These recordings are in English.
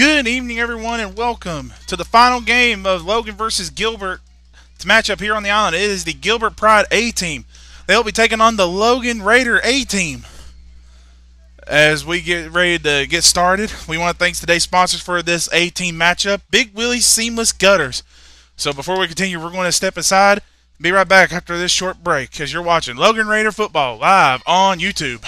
Good evening, everyone, and welcome to the final game of Logan versus Gilbert to match up here on the island. It is the Gilbert Pride A team. They'll be taking on the Logan Raider A team. As we get ready to get started, we want to thank today's sponsors for this A team matchup, Big Willie's Seamless Gutters. So before we continue, we're going to step aside. Be right back after this short break as you're watching Logan Raider football live on YouTube.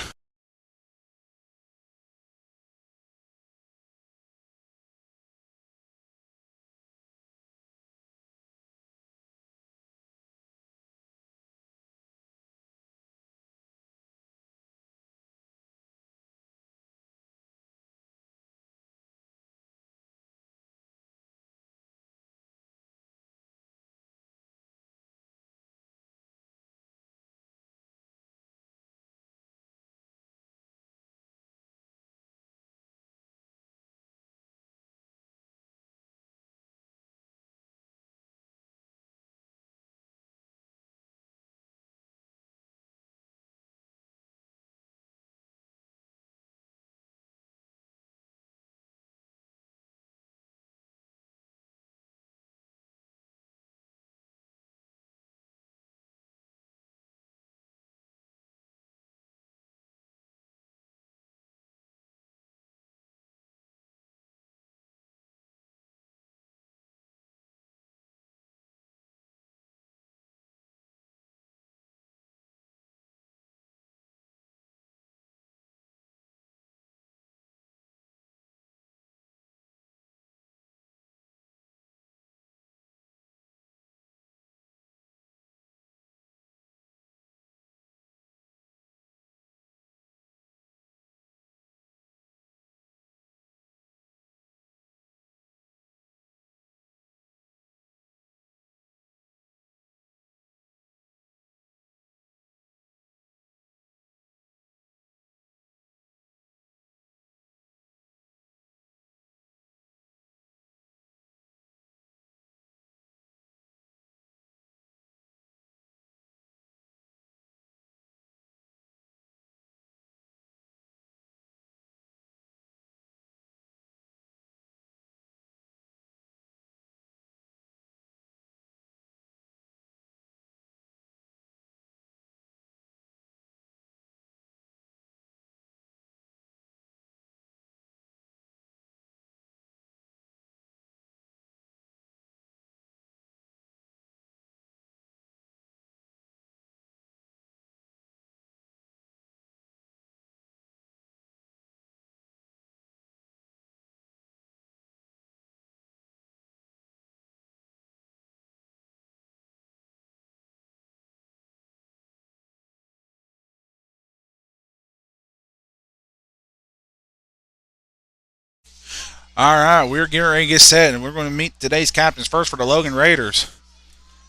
All right, we're getting ready to get set, and we're going to meet today's captains first for the Logan Raiders.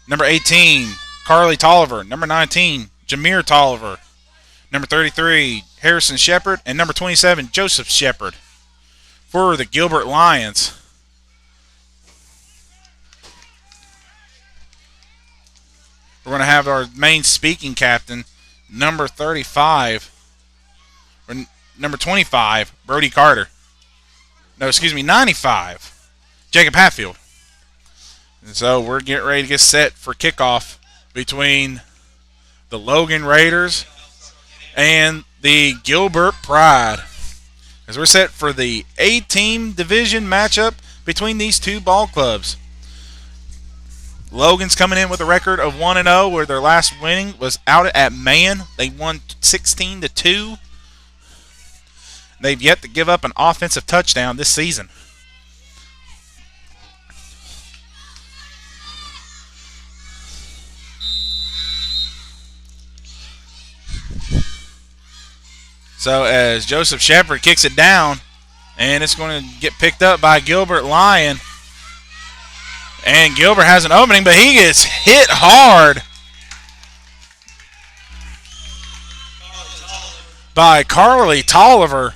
Number 18, Carly Tolliver. Number 19, Jameer Tolliver. Number 33, Harrison Shepard. And number 27, Joseph Shepard. For the Gilbert Lions, we're going to have our main speaking captain, number 35, or number 25, Brody Carter. No, excuse me, 95, Jacob Hatfield. And so we're getting ready to get set for kickoff between the Logan Raiders and the Gilbert Pride. As we're set for the A-team division matchup between these two ball clubs. Logan's coming in with a record of 1-0, where their last winning was out at Man. They won 16-2. They've yet to give up an offensive touchdown this season. So as Joseph Shepard kicks it down, and it's going to get picked up by Gilbert Lion. And Gilbert has an opening, but he gets hit hard by Carly Tolliver.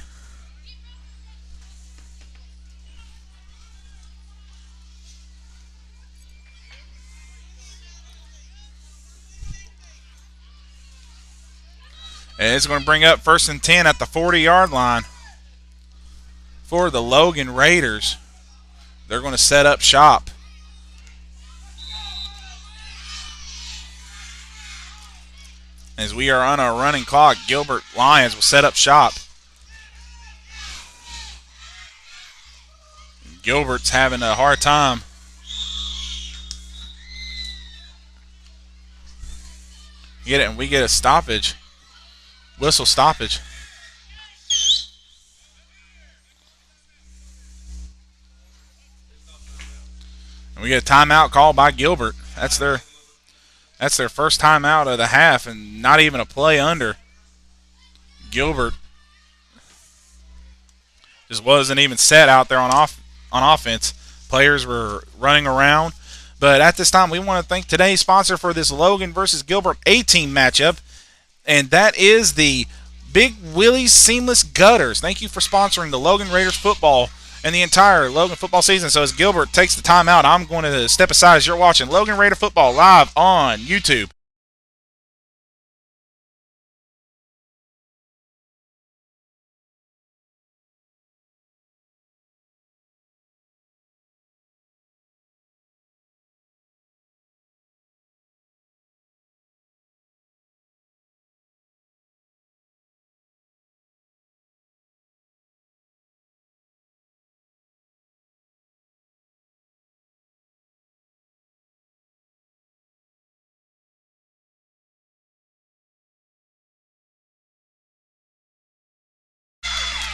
And it's going to bring up 1st and 10 at the 40-yard line for the Logan Raiders. They're going to set up shop. As we are on a running clock, Gilbert Lions will set up shop. Gilbert's having a hard time. Get it, and we get a stoppage. Whistle stoppage. And we get a timeout called by Gilbert. That's their first timeout of the half, and not even a play under. Gilbert just wasn't even set out there on offense. Players were running around. But at this time, we want to thank today's sponsor for this Logan versus Gilbert A-team matchup, and that is the Big Willie's Seamless Gutters. Thank you for sponsoring the Logan Raiders football and the entire Logan football season. So as Gilbert takes the timeout, I'm going to step aside as you're watching Logan Raider football live on YouTube.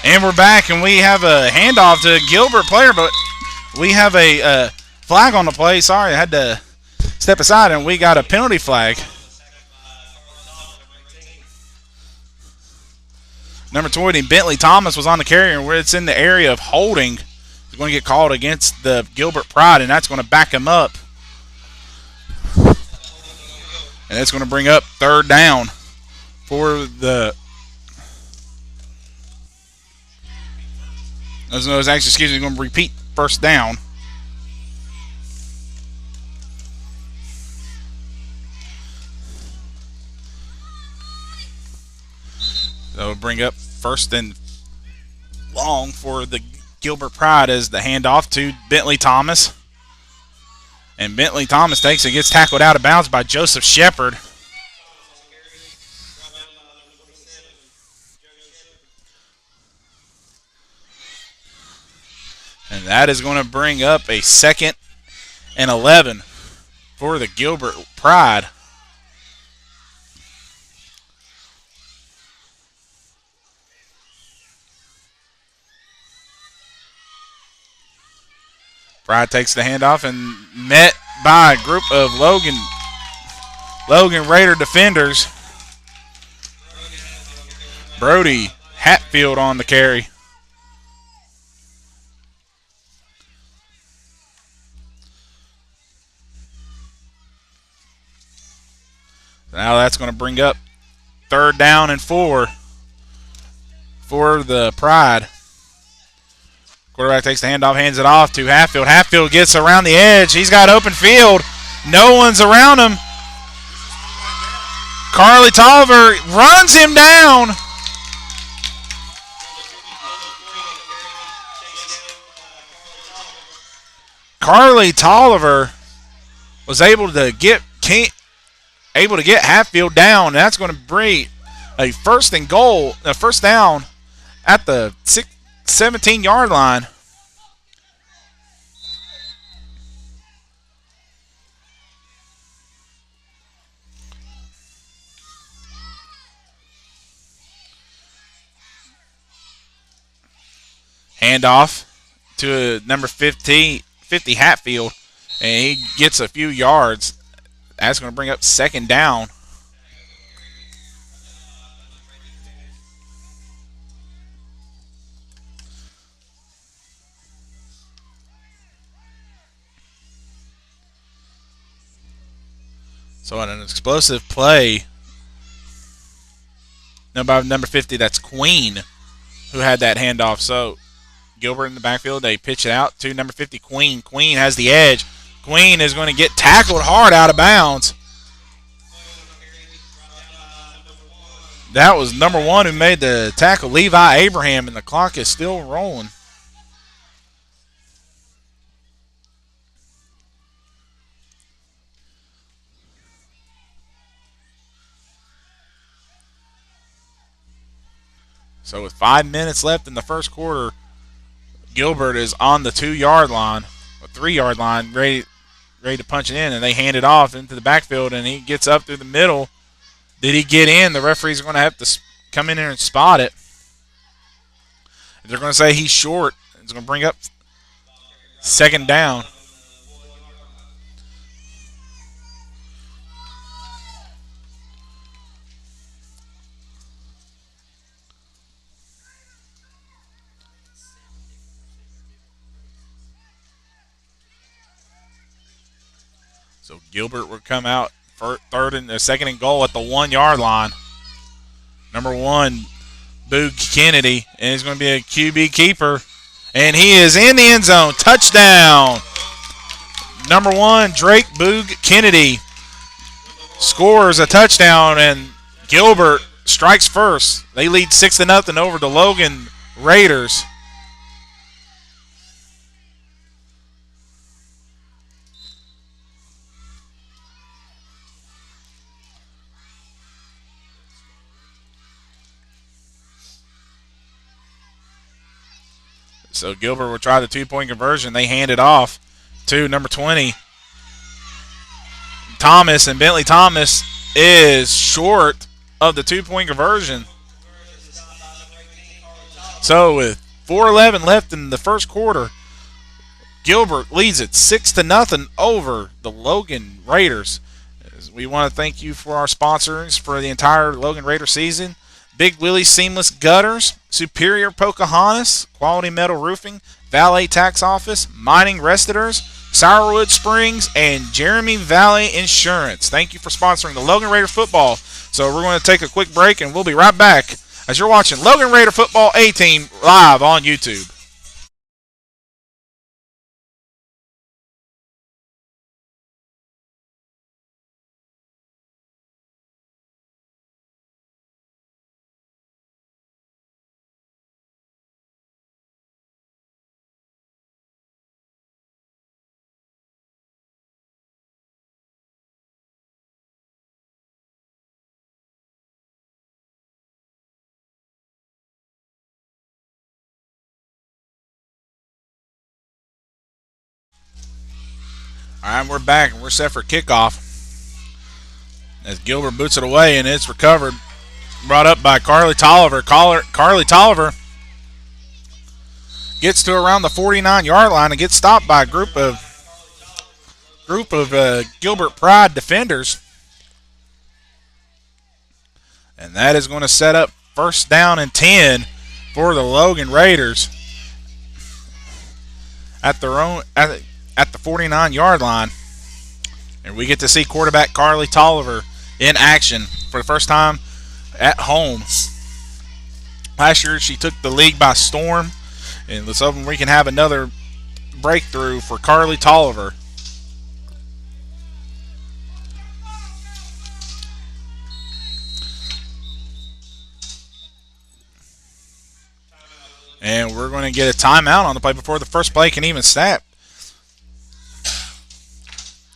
And we're back, and we have a handoff to a Gilbert player, but we have a flag on the play. Sorry, I had to step aside, and we got a penalty flag. Number 20, Bentley Thomas was on the carrier, and where it's in the area of holding. He's going to get called against the Gilbert Pride, and that's going to back him up. And that's going to bring up third down for the... Excuse me, going to repeat first down. So we'll bring up first and long for the Gilbert Pride as the handoff to Bentley Thomas. And Bentley Thomas takes it, gets tackled out of bounds by Joseph Shepard. And that is going to bring up a 2nd and 11 for the Gilbert Pride. Pride takes the handoff and met by a group of Logan Raider defenders. Brody Hatfield on the carry. Now that's going to bring up third down and 4 for the Pride. Quarterback takes the handoff, hands it off to Hatfield. Hatfield gets around the edge. He's got open field. No one's around him. Carly Tolliver runs him down. Carly Tolliver was able to get Hatfield down. That's going to bring a first down at the 17-yard line. Handoff to number 50 Hatfield, and he gets a few yards. That's going to bring up second down. So on an explosive play, number 50, that's Queen, who had that handoff. So Gilbert in the backfield, they pitch it out to number 50, Queen. Queen has the edge. Queen is going to get tackled hard out of bounds. That was number 1 who made the tackle, Levi Abraham, and the clock is still rolling. So with 5 minutes left in the first quarter, Gilbert is on the 2-yard line, or 3-yard line, ready to punch it in, and they hand it off into the backfield, and he gets up through the middle. Did he get in? The referee's going to have to come in there and spot it. They're going to say he's short. It's going to bring up second down. So Gilbert will come out for second and goal at the 1-yard line. Number 1, Boog Kennedy, and he's going to be a QB keeper. And he is in the end zone. Touchdown. Number 1, Drake Boog Kennedy scores a touchdown, and Gilbert strikes first. They lead 6-0 over the Logan Raiders. So Gilbert will try the 2-point conversion. They hand it off to number 20, Thomas, and Bentley Thomas is short of the 2-point conversion. So with 4:11 left in the first quarter, Gilbert leads it 6-0 over the Logan Raiders. We want to thank you for our sponsors for the entire Logan Raider season. Big Willie Seamless Gutters, Superior Pocahontas, Quality Metal Roofing, Valet Tax Office, Mining Restaurateurs, Sourwood Springs, and Jeremy Valley Insurance. Thank you for sponsoring the Logan Raider football. So we're going to take a quick break, and we'll be right back as you're watching Logan Raider Football A-Team live on YouTube. All right, we're back, and we're set for kickoff. As Gilbert boots it away, and it's recovered. Brought up by Carly Tolliver. Carly Tolliver gets to around the 49-yard line and gets stopped by a group of Gilbert Pride defenders. And that is going to set up first down and 10 for the Logan Raiders at the 49-yard line. And we get to see quarterback Carly Tolliver in action for the first time at home. Last year she took the league by storm, and let's hope we can have another breakthrough for Carly Tolliver. And we're going to get a timeout on the play before the first play can even snap.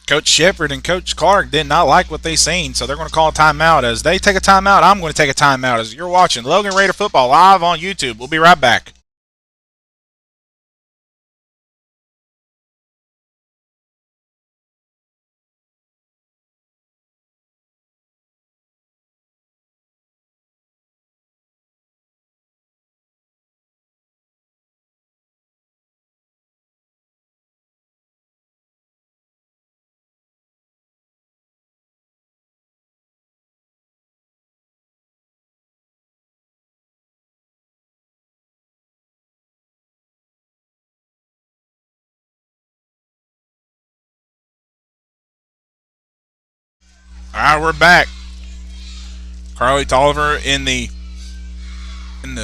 Coach Shepard and Coach Clark did not like what they seen, so they're going to call a timeout. As they take a timeout, I'm going to take a timeout. As you're watching Logan Raider Football live on YouTube. We'll be right back. All right, we're back. Carly Tolliver in the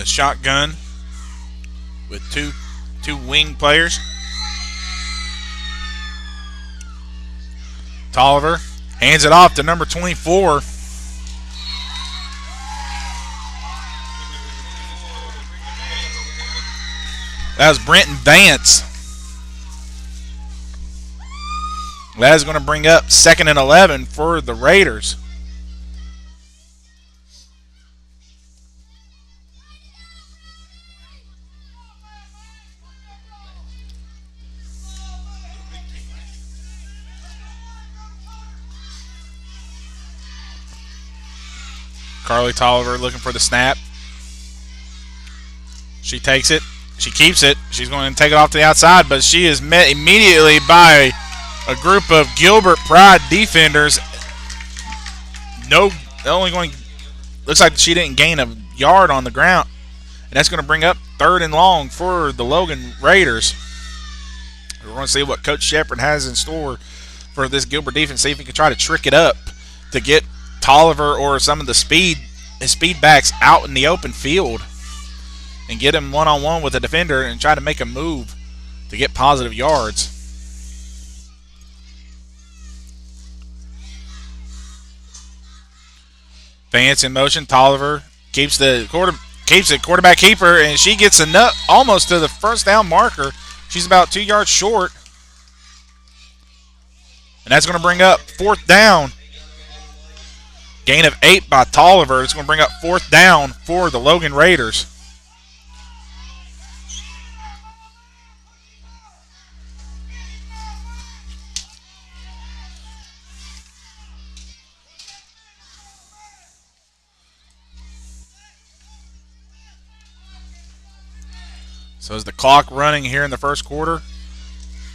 shotgun with two wing players. Tolliver hands it off to number 24. That was Brenton Vance. That is going to bring up 2nd and 11 for the Raiders. Carly Tolliver looking for the snap. She takes it. She keeps it. She's going to take it off to the outside, but she is met immediately by a group of Gilbert Pride defenders. No, only going. Looks like she didn't gain a yard on the ground, and that's going to bring up 3rd and long for the Logan Raiders. We're going to see what Coach Shepard has in store for this Gilbert defense. See if he can try to trick it up to get Tolliver or some of the speed backs out in the open field and get him one-on-one with a defender and try to make a move to get positive yards. Vance in motion. Tolliver keeps the quarterback keeper, and she gets almost to the first down marker. She's about 2 yards short. And that's going to bring up 4th down. Gain of 8 by Tolliver. It's going to bring up 4th down for the Logan Raiders. So is the clock running here in the first quarter?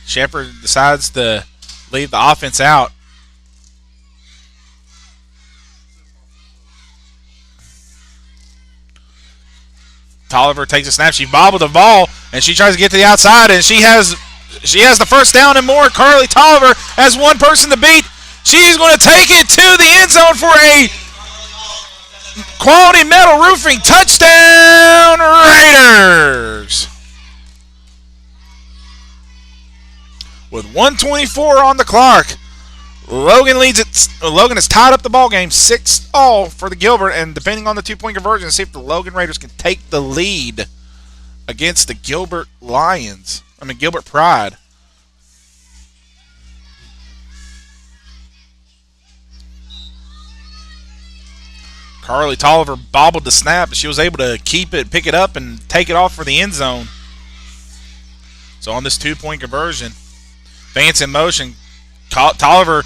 Shepard decides to leave the offense out. Tolliver takes a snap. She bobbled the ball, and she tries to get to the outside, and she has the first down and more. Carly Tolliver has one person to beat. She's going to take it to the end zone for a Quality Metal Roofing touchdown, Raiders. With 1:24 on the clock, Logan leads it. Logan has tied up the ball game 6-all for the Gilbert, and depending on the 2-point conversion, see if the Logan Raiders can take the lead against the Gilbert Gilbert Pride. Carly Tolliver bobbled the snap, but she was able to keep it, pick it up, and take it off for the end zone. So on this 2-point conversion, Vance in motion. Tolliver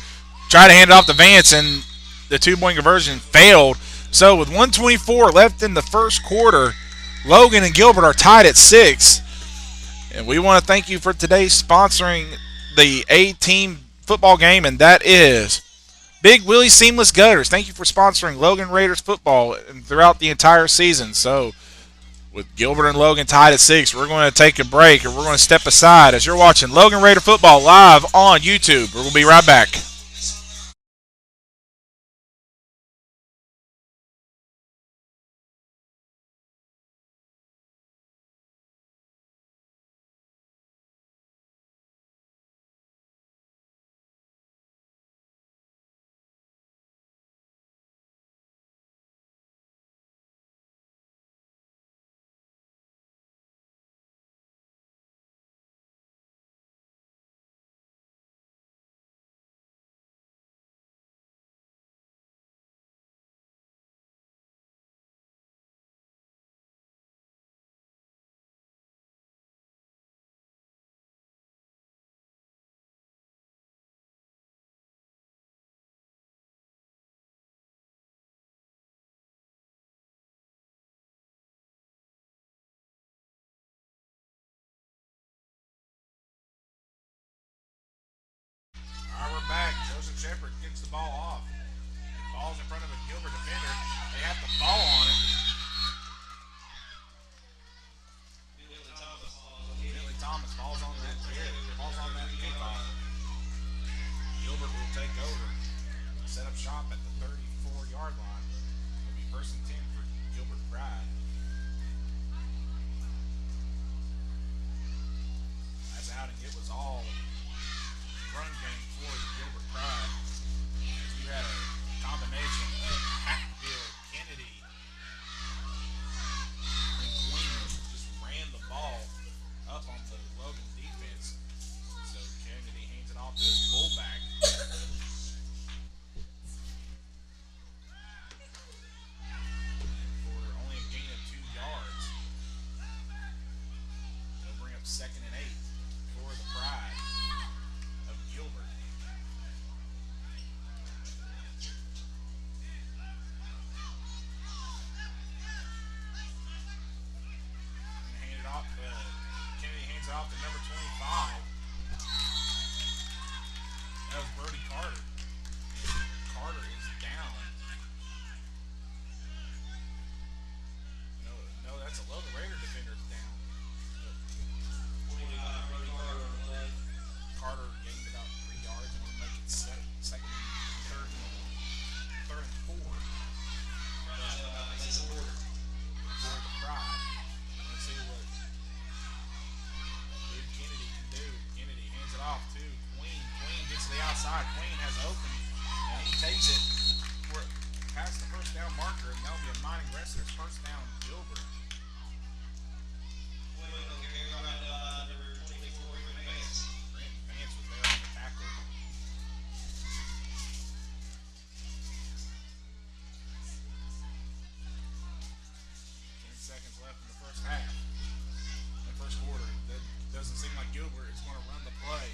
tried to hand it off to Vance, and the 2-point conversion failed. So with 1:24 left in the first quarter, Logan and Gilbert are tied at 6. And we want to thank you for today sponsoring the A-team football game, and that is Big Willie Seamless Gutters. Thank you for sponsoring Logan Raiders football throughout the entire season. So with Gilbert and Logan tied at 6, we're going to take a break, and we're going to step aside as you're watching Logan Raider football live on YouTube. We'll be right back. We're back. Joseph Shepard kicks the ball off. Ball's in front of a Gilbert defender. They have to fall on it. Billy Thomas falls on that kickoff. Gilbert will take over. Set up shop at the 34-yard line. It'll be 1st and 10 for Gilbert Pride. That's out, and it was all run game for the Gilbert Pride. As you had a combination of Hatfield, Kennedy, and Queen just ran the ball up on the Logan defense. So Kennedy hands it off to his fullback. For only a gain of 2 yards. They'll bring up 2nd and 8 for the Pride of Gilbert. off to number 25. That was Brody Carter. Carter is down. No, that's a Logan Raider defender down. Carter gained about 3 yards and we'll make it second and third and 4. For the Pride. Let's see what Big Kennedy can do. Kennedy hands it off to Queen. Queen gets to the outside. Queen has open and he takes it past the first down marker, and that'll be a Mining Wrestlers first down. Gilbert. Vance was there on the tackle. 10 seconds left in the first half. The first quarter. That doesn't seem like Gilbert is going to run the play.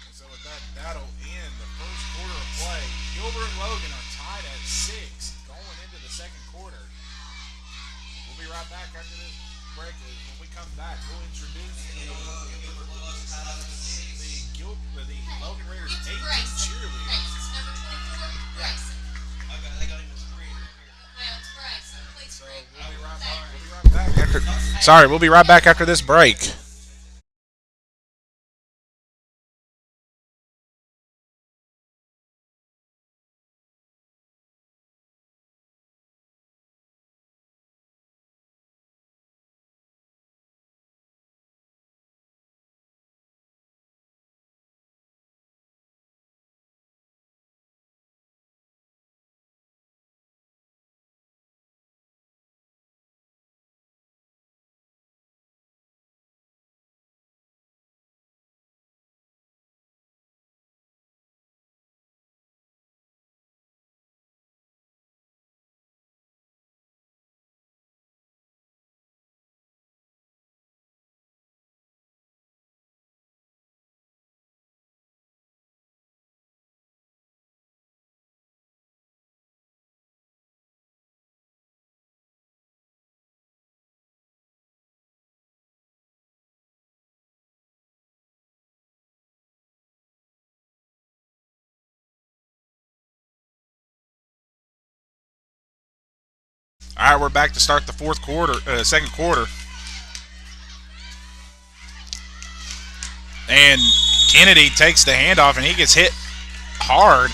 And so with that, that'll end the first quarter of play. Gilbert and Logan are tied at 6 going into the second quarter. We'll be right back after this break. When we come back, we'll introduce the Logan Raiders 8 cheerleaders. It's number 24, Bryson. Okay, they got him as screen right here. Well, it's Bryson. Please, So Greg. we'll be right back after. Sorry, we'll be right back after this break. All right, we're back to start the second quarter. And Kennedy takes the handoff and he gets hit hard.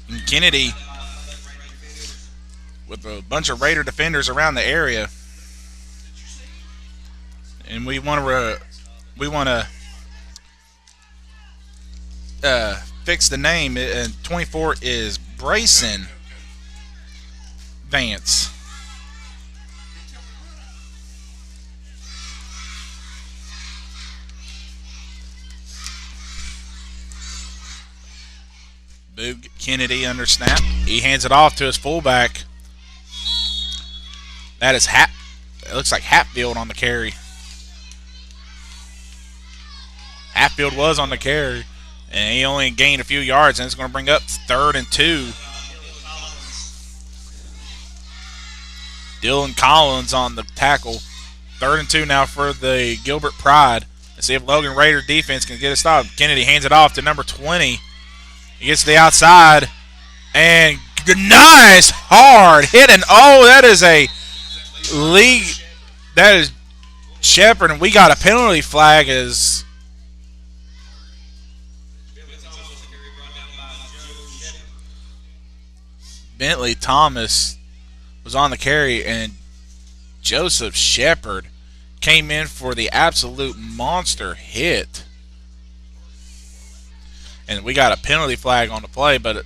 And Kennedy with a bunch of Raider defenders around the area. And we want to fix the name. And 24 is Bryson Vance. Boog Kennedy under snap. He hands it off to his fullback. That is it looks like Hatfield on the carry. Hatfield was on the carry. And he only gained a few yards, and it's going to bring up 3rd and 2. Dylan Collins on the tackle. 3rd and 2 now for the Gilbert Pride. Let's see if Logan Raider defense can get a stop. Kennedy hands it off to number 20. He gets to the outside. And nice hard hit. And that is a league. That is Shepard, and we got a penalty flag as Bentley Thomas was on the carry, and Joseph Shepard came in for the absolute monster hit. And we got a penalty flag on the play, but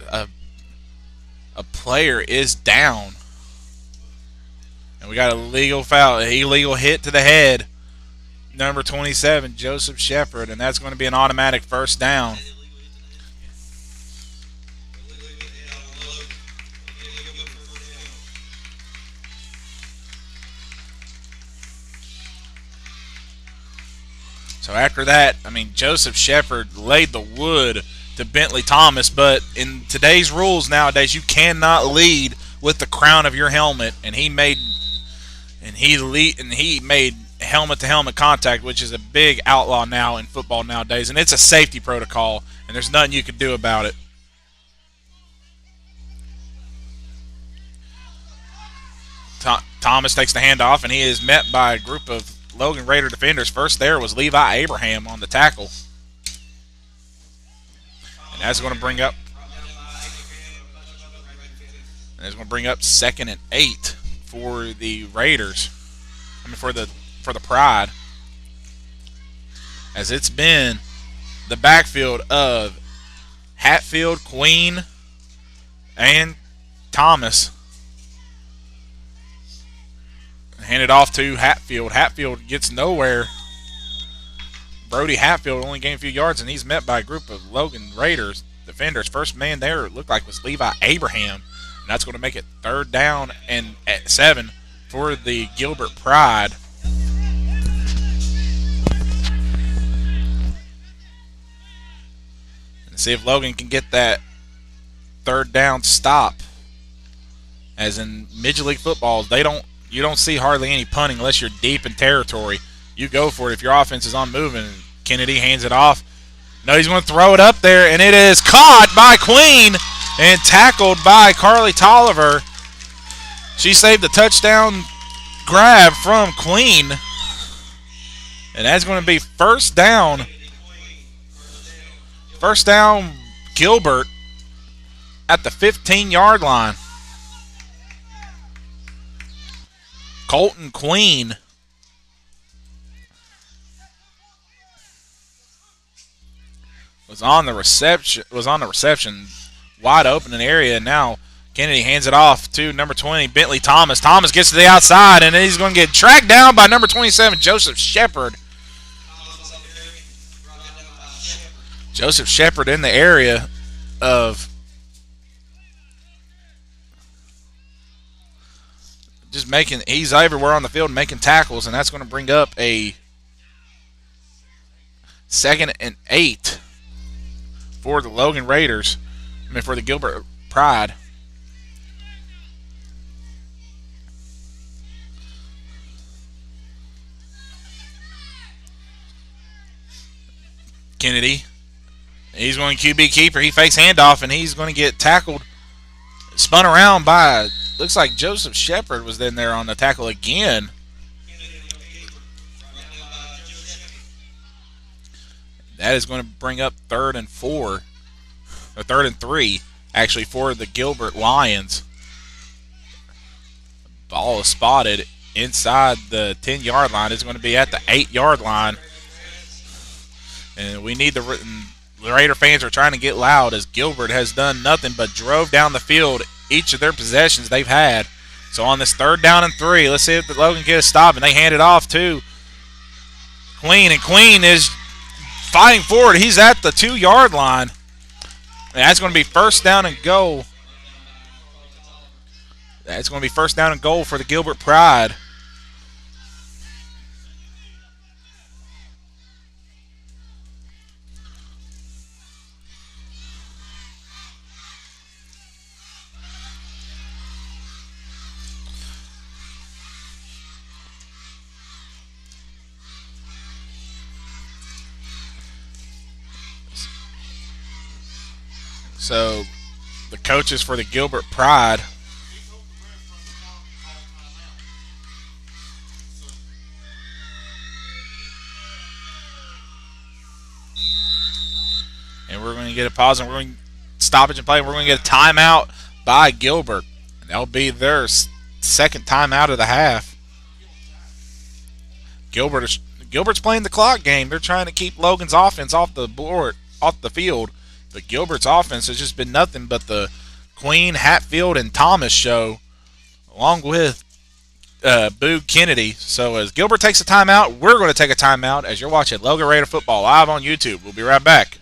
a player is down. And we got a legal foul, an illegal hit to the head. Number 27, Joseph Shepard, and that's going to be an automatic first down. So after that, I mean, Joseph Shepard laid the wood to Bentley Thomas, but in today's rules nowadays, you cannot lead with the crown of your helmet, and he made helmet to helmet contact, which is a big outlaw now in football nowadays, and it's a safety protocol, and there's nothing you can do about it. Thomas takes the handoff, and he is met by a group of Logan Raider defenders. First there was Levi Abraham on the tackle. And that's going to bring up 2nd and 8 for the Raiders. I mean for the Pride. As it's been the backfield of Hatfield, Queen, and Thomas. Handed off to Hatfield. Hatfield gets nowhere. Brody Hatfield only gained a few yards, and he's met by a group of Logan Raiders defenders. First man there, it looked like, was Levi Abraham. And that's going to make it 3rd down and at 7 for the Gilbert Pride. And see if Logan can get that 3rd down stop. As in Midget League football, you don't see hardly any punting unless you're deep in territory. You go for it if your offense is on moving. Kennedy hands it off. No, he's going to throw it up there, and it is caught by Queen and tackled by Carly Tolliver. She saved the touchdown grab from Queen. And that's going to be 1st down. 1st down, Gilbert at the 15-yard line. Colton Queen was on the reception, wide open in the area, and now Kennedy hands it off to number 20, Bentley Thomas. Thomas gets to the outside, and he's going to get tracked down by number 27, Joseph Shepard. Joseph Shepard in the area of he's everywhere on the field making tackles, and that's going to bring up a 2nd and 8 for the Logan Raiders. I mean, for the Gilbert Pride. Kennedy, he's going QB keeper. He fakes handoff, and he's going to get tackled, spun around by, looks like Joseph Shepard was in there on the tackle again. That is going to bring up 3rd and 4, or 3rd and 3, actually, for the Gilbert Lions. Ball is spotted inside the 10-yard line. It's going to be at the 8-yard line. And we need the Raider fans are trying to get loud, as Gilbert has done nothing but drove down the field each of their possessions they've had. So on this 3rd down and 3, let's see if the Logan get a stop, and they hand it off to Queen, and Queen is fighting forward. He's at the 2-yard line. And that's going to be 1st down and goal. That's going to be 1st down and goal for the Gilbert Pride. So the coaches for the Gilbert Pride and we're going to get a pause, and we're going to stoppage and play. We're going to get a timeout by Gilbert, and that'll be their 2nd timeout of the half. Gilbert's playing the clock game. They're trying to keep Logan's offense off the field. But Gilbert's offense has just been nothing but the Queen, Hatfield, and Thomas show, along with Boog Kennedy. So as Gilbert takes a timeout, we're going to take a timeout as you're watching Logan Raider Football live on YouTube. We'll be right back.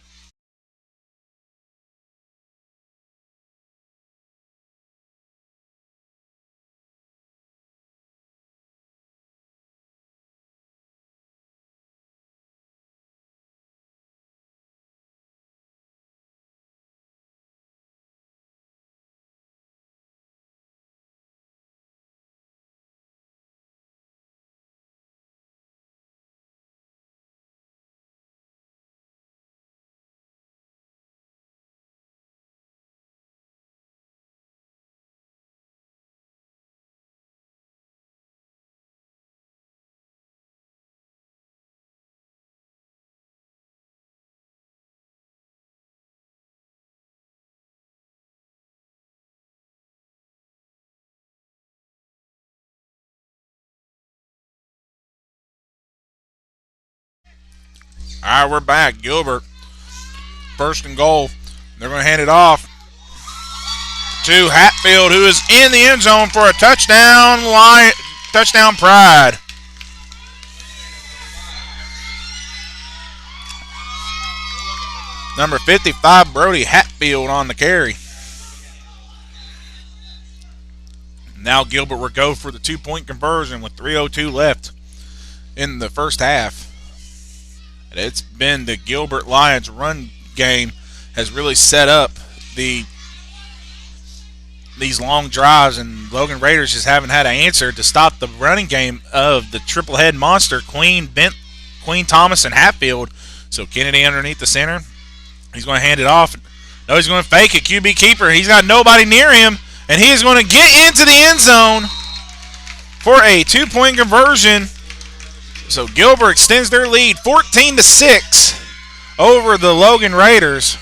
All right, we're back. Gilbert, first and goal. They're going to hand it off to Hatfield, who is in the end zone for a touchdown. Touchdown Pride. Number 55, Brody Hatfield on the carry. Now Gilbert will go for the 2-point conversion with 3:02 left in the first half. And it's been the Gilbert Lions run game has really set up these long drives, and Logan Raiders just haven't had an answer to stop the running game of the triple head monster, Queen, Thomas, and Hatfield. So Kennedy underneath the center. He's going to hand it off. No, he's going to fake it. QB keeper. He's got nobody near him. And he is going to get into the end zone for a 2-point conversion. So Gilbert extends their lead 14-6 over the Logan Raiders.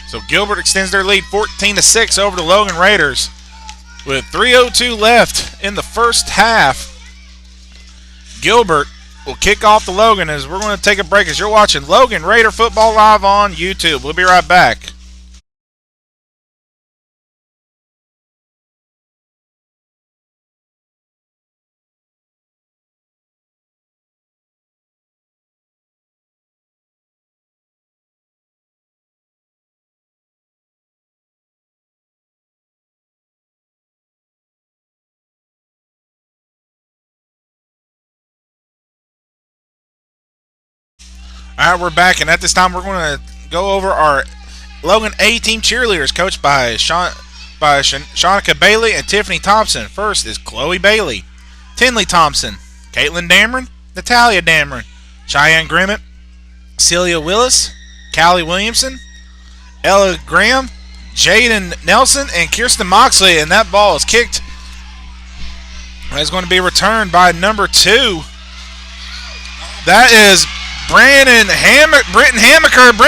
So Gilbert extends their lead 14-6 over the Logan Raiders with 3:02 left in the first half. Gilbert will kick off the Logan as we're going to take a break as you're watching Logan Raider Football Live on YouTube. We'll be right back. All right, we're back, and at this time we're going to go over our Logan A-team cheerleaders, coached by Shanika Bailey and Tiffany Thompson. First is Chloe Bailey, Tinley Thompson, Caitlin Dameron, Natalia Dameron, Cheyenne Grimmett, Celia Willis, Callie Williamson, Ella Graham, Jaden Nelson, and Kirsten Moxley. And that ball is kicked. It's going to be returned by number 2. That is Britton Hammaker. Britton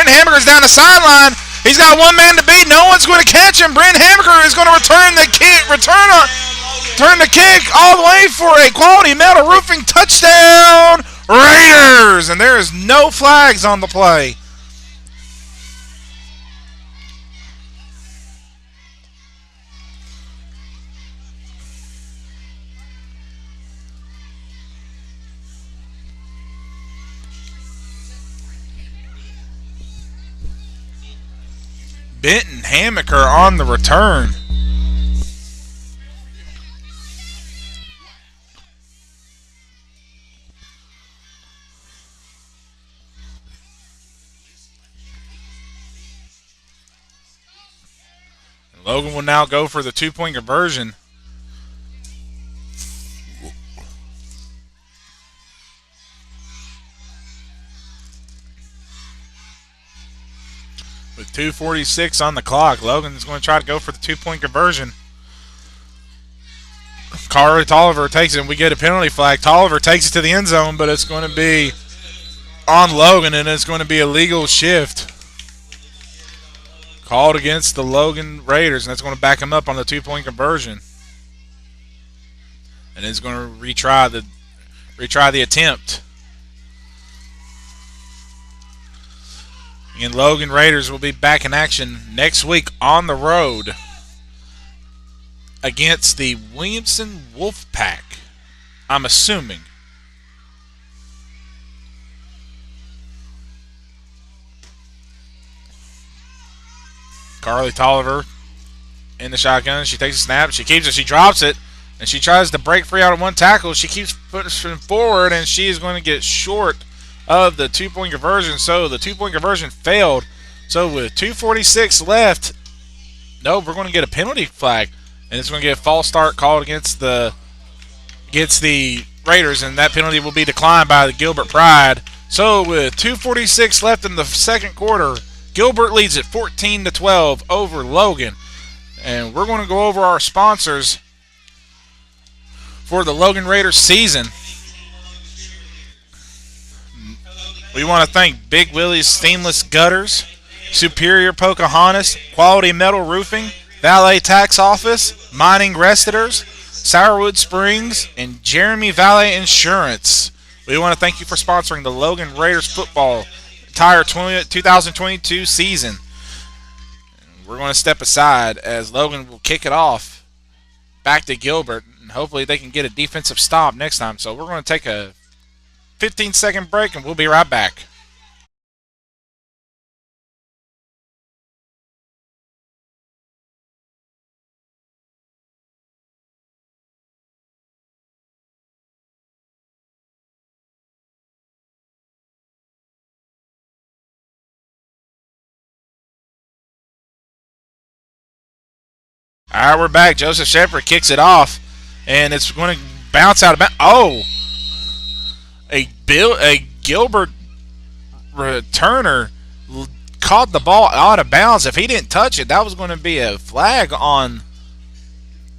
Hammaker's down the sideline. He's got one man to beat. No one's going to catch him. Britton Hammaker is going to return the kick. Turn the kick all the way for a Quality Metal Roofing touchdown, Raiders. And there is no flags on the play. Benton Hammaker on the return. And Logan will now go for the 2-point conversion. With 2:46 on the clock, Logan is going to try to go for the 2-point conversion. Carly Tolliver takes it, and we get a penalty flag. Tolliver takes it to the end zone, but it's going to be on Logan, and it's going to be a legal shift called against the Logan Raiders, and that's going to back him up on the 2-point conversion. And it's going to retry the attempt. And Logan Raiders will be back in action next week on the road against the Williamson Wolfpack, I'm assuming. Carly Tolliver in the shotgun. She takes a snap. She keeps it. She drops it. And she tries to break free out of one tackle. She keeps pushing forward, and she is going to get short of the 2-point conversion. So the 2-point conversion failed. So with 2:46 left, no, we're going to get a penalty flag, and it's going to get a false start called against the Raiders, and that penalty will be declined by the Gilbert Pride. So with 2:46 left in the second quarter, Gilbert leads at 14-12 over Logan. And we're going to go over our sponsors for the Logan Raiders season. We want to thank Big Willie's Stainless Gutters, Superior Pocahontas, Quality Metal Roofing, Valet Tax Office, Mining Restitors, Sourwood Springs, and Jeremy Valley Insurance. We want to thank you for sponsoring the Logan Raiders football entire 2022 season. We're going to step aside as Logan will kick it off back to Gilbert, and hopefully they can get a defensive stop next time. So we're going to take a 15-second break, and we'll be right back. All right, we're back. Joseph Shepard kicks it off, and it's going to bounce out of bounds. Oh, a Gilbert returner caught the ball out of bounds. If he didn't touch it, that was going to be a flag on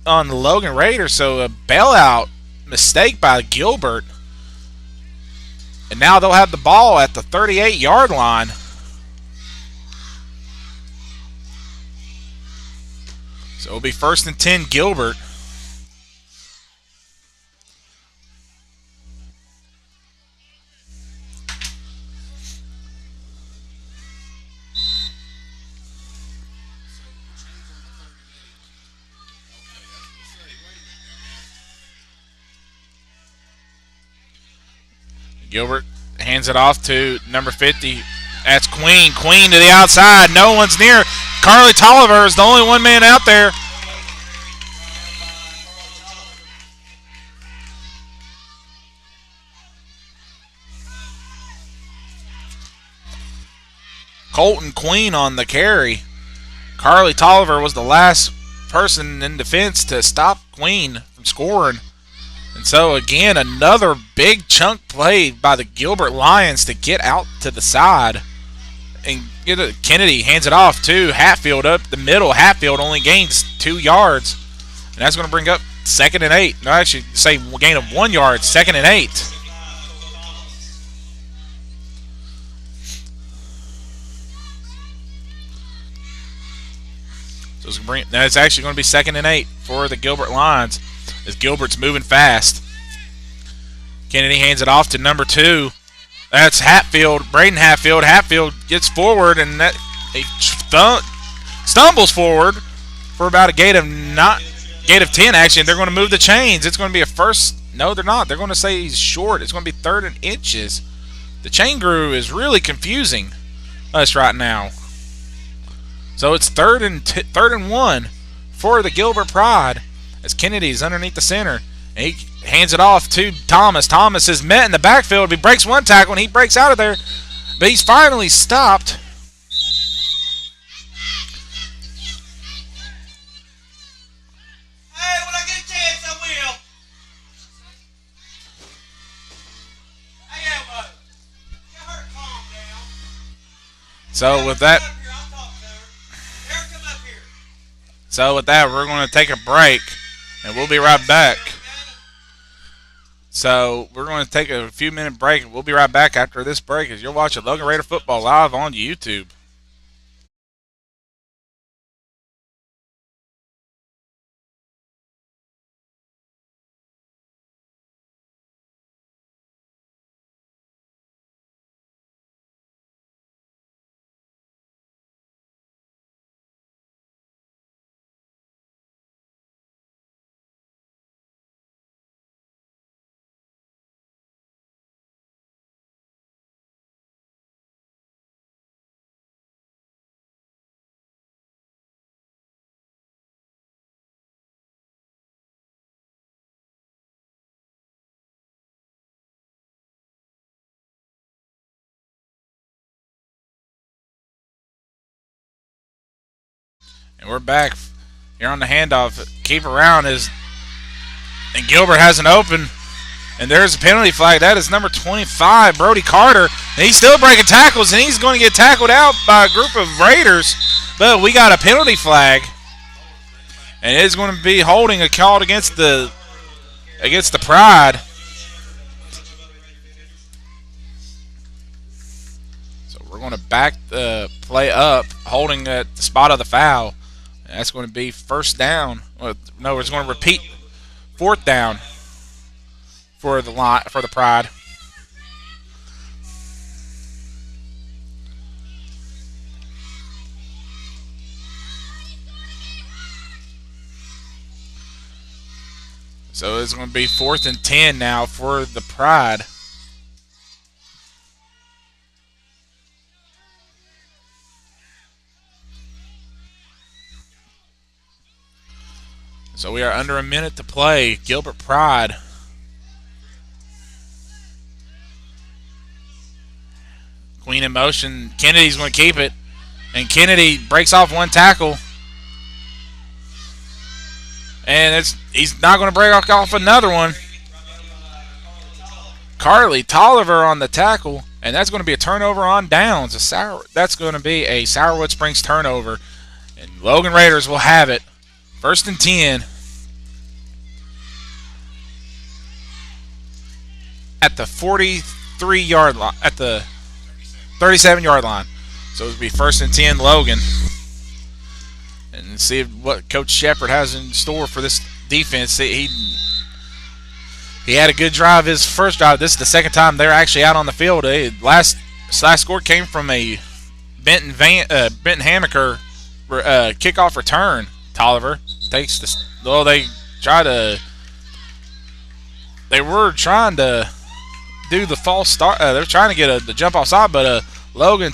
the Logan Raiders. So a bailout mistake by Gilbert, and now they'll have the ball at the 38-yard line. So it'll be 1st and 10, Gilbert. Gilbert hands it off to number 50. That's Queen. Queen to the outside. No one's near. Carly Tolliver is the only one man out there. Colton Queen on the carry. Carly Tolliver was the last person in defense to stop Queen from scoring. And so, again, another big chunk play by the Gilbert Lions to get out to the side. And Kennedy hands it off to Hatfield up the middle. Hatfield only gains 2 yards. And that's going to bring up 2nd and 8. No, actually, say gain of 1 yard, 2nd and 8. So it's actually going to be 2nd and 8 for the Gilbert Lions as Gilbert's moving fast. Kennedy hands it off to number 2. That's Hatfield, Braden Hatfield. Hatfield gets forward and he stumbles forward for about a gate of 10. Actually, they're going to move the chains. It's going to be a first. No, they're not. They're going to say he's short. It's going to be 3rd and inches. The chain groove is really confusing us right now. So it's 3rd and 1 for the Gilbert Pride as Kennedy's underneath the center. And he hands it off to Thomas. Thomas is met in the backfield. He breaks one tackle and he breaks out of there. But he's finally stopped. Hey, when I get a chance, I will. Hey, Elmo. Tell her to calm down. So with that, I'll talk to her. Tell her to come up here. So with that, we're going to take a break, and we'll be right back. So we're going to take a few minute break, and we'll be right back after this break as you're watching Logan Raider Football live on YouTube. And we're back here on the handoff. Keep around and Gilbert has an open. And there's a penalty flag. That is number 25, Brody Carter. And he's still breaking tackles, and he's going to get tackled out by a group of Raiders. But we got a penalty flag. And it is going to be holding a call against the Pride. So we're going to back the play up, holding at the spot of the foul. And that's going to be first down. No, it's going to repeat 4th down for the Pride. So it's going to be 4th and 10 now for the Pride. So we are under a minute to play. Gilbert Pride. Queen in motion. Kennedy's going to keep it. And Kennedy breaks off one tackle. And he's not going to break off another one. Carly Tolliver on the tackle. And that's going to be a turnover on downs. That's going to be a Sourwood Springs turnover. And Logan Raiders will have it. 1st and 10. At the 43-yard line. At the 37-yard line. So it'll be 1st and 10 Logan. And see what Coach Shepard has in store for this defense. He had a good drive his first drive. This is the second time they're actually out on the field. Last score came from a Benton Hamaker kickoff return. Tolliver takes the. Well, they were trying to do the false start. They're trying to get the jump off side, but Logan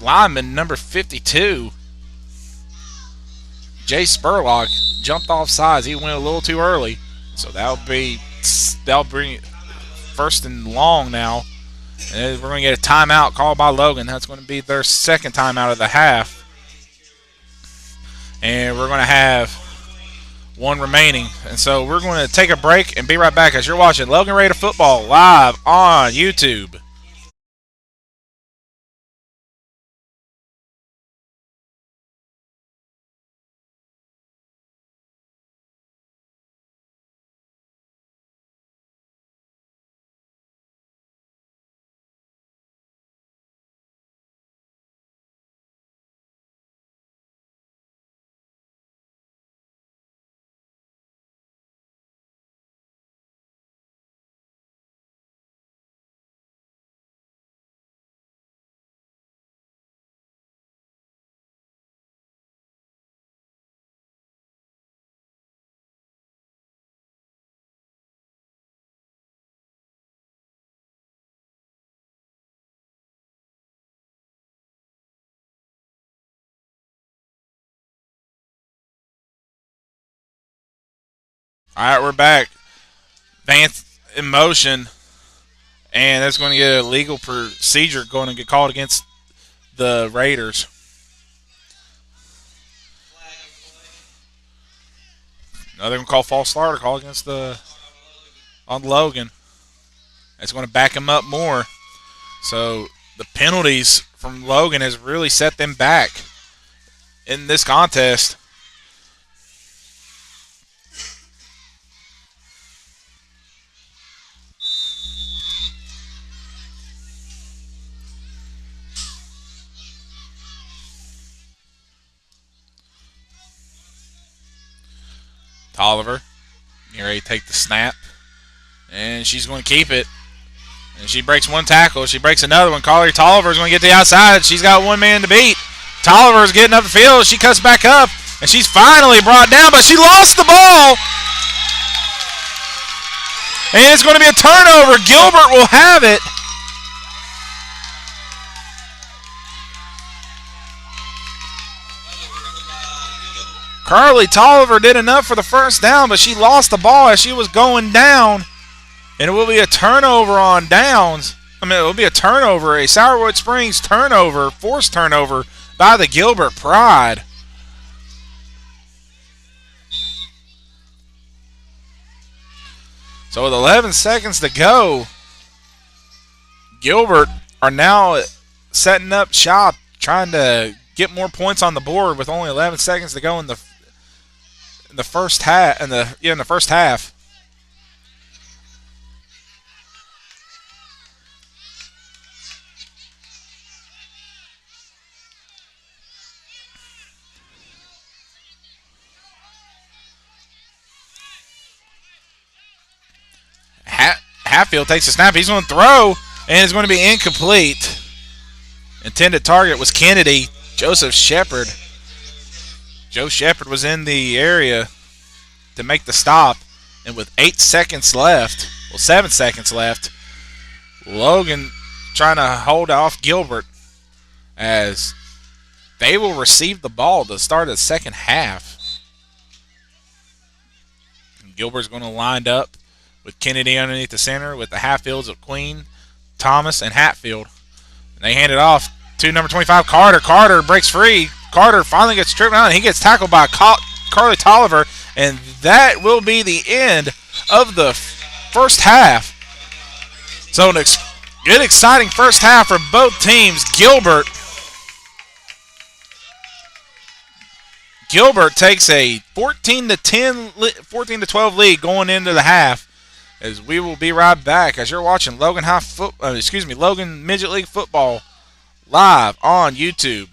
lineman number 52. Jay Spurlock jumped off sides. He went a little too early. So that'll bring it 1st and long now. And we're going to get a timeout called by Logan. That's going to be their 2nd timeout of the half. And we're going to have one remaining. And so we're going to take a break and be right back as you're watching Logan Raider Football live on YouTube. All right, we're back. Vance in motion, and that's going to get a legal procedure going to get called against the Raiders. Now they're going to call false start call against on Logan. That's going to back him up more. So the penalties from Logan has really set them back in this contest. Tolliver, you ready to take the snap. And she's going to keep it. And she breaks one tackle. She breaks another one. Carly Tolliver is going to get to the outside. She's got one man to beat. Tolliver is getting up the field. She cuts back up. And she's finally brought down, but she lost the ball. And it's going to be a turnover. Gilbert will have it. Carly Tolliver did enough for the 1st down, but she lost the ball as she was going down. And it will be a turnover on downs. It will be a turnover, a Sourwood Springs turnover, forced turnover by the Gilbert Pride. So with 11 seconds to go, Gilbert are now setting up shop, trying to get more points on the board with only 11 seconds to go in the first half. In the first half. Hatfield takes a snap. He's going to throw, and it's going to be incomplete. Intended target was Kennedy. Joseph Shepard. Joe Shepard was in the area to make the stop, and with 8 seconds left, well, 7 seconds left, Logan trying to hold off Gilbert as they will receive the ball to start the second half. And Gilbert's going to line up with Kennedy underneath the center with the Hatfields of Queen, Thomas, and Hatfield. And they hand it off to number 25, Carter. Carter breaks free. Carter finally gets tripped out, and he gets tackled by Carly Tolliver, and that will be the end of the first half. So an good, exciting first half for both teams. Gilbert takes a 14-12 lead going into the half. As we will be right back as you're watching Logan Midget League Football live on YouTube.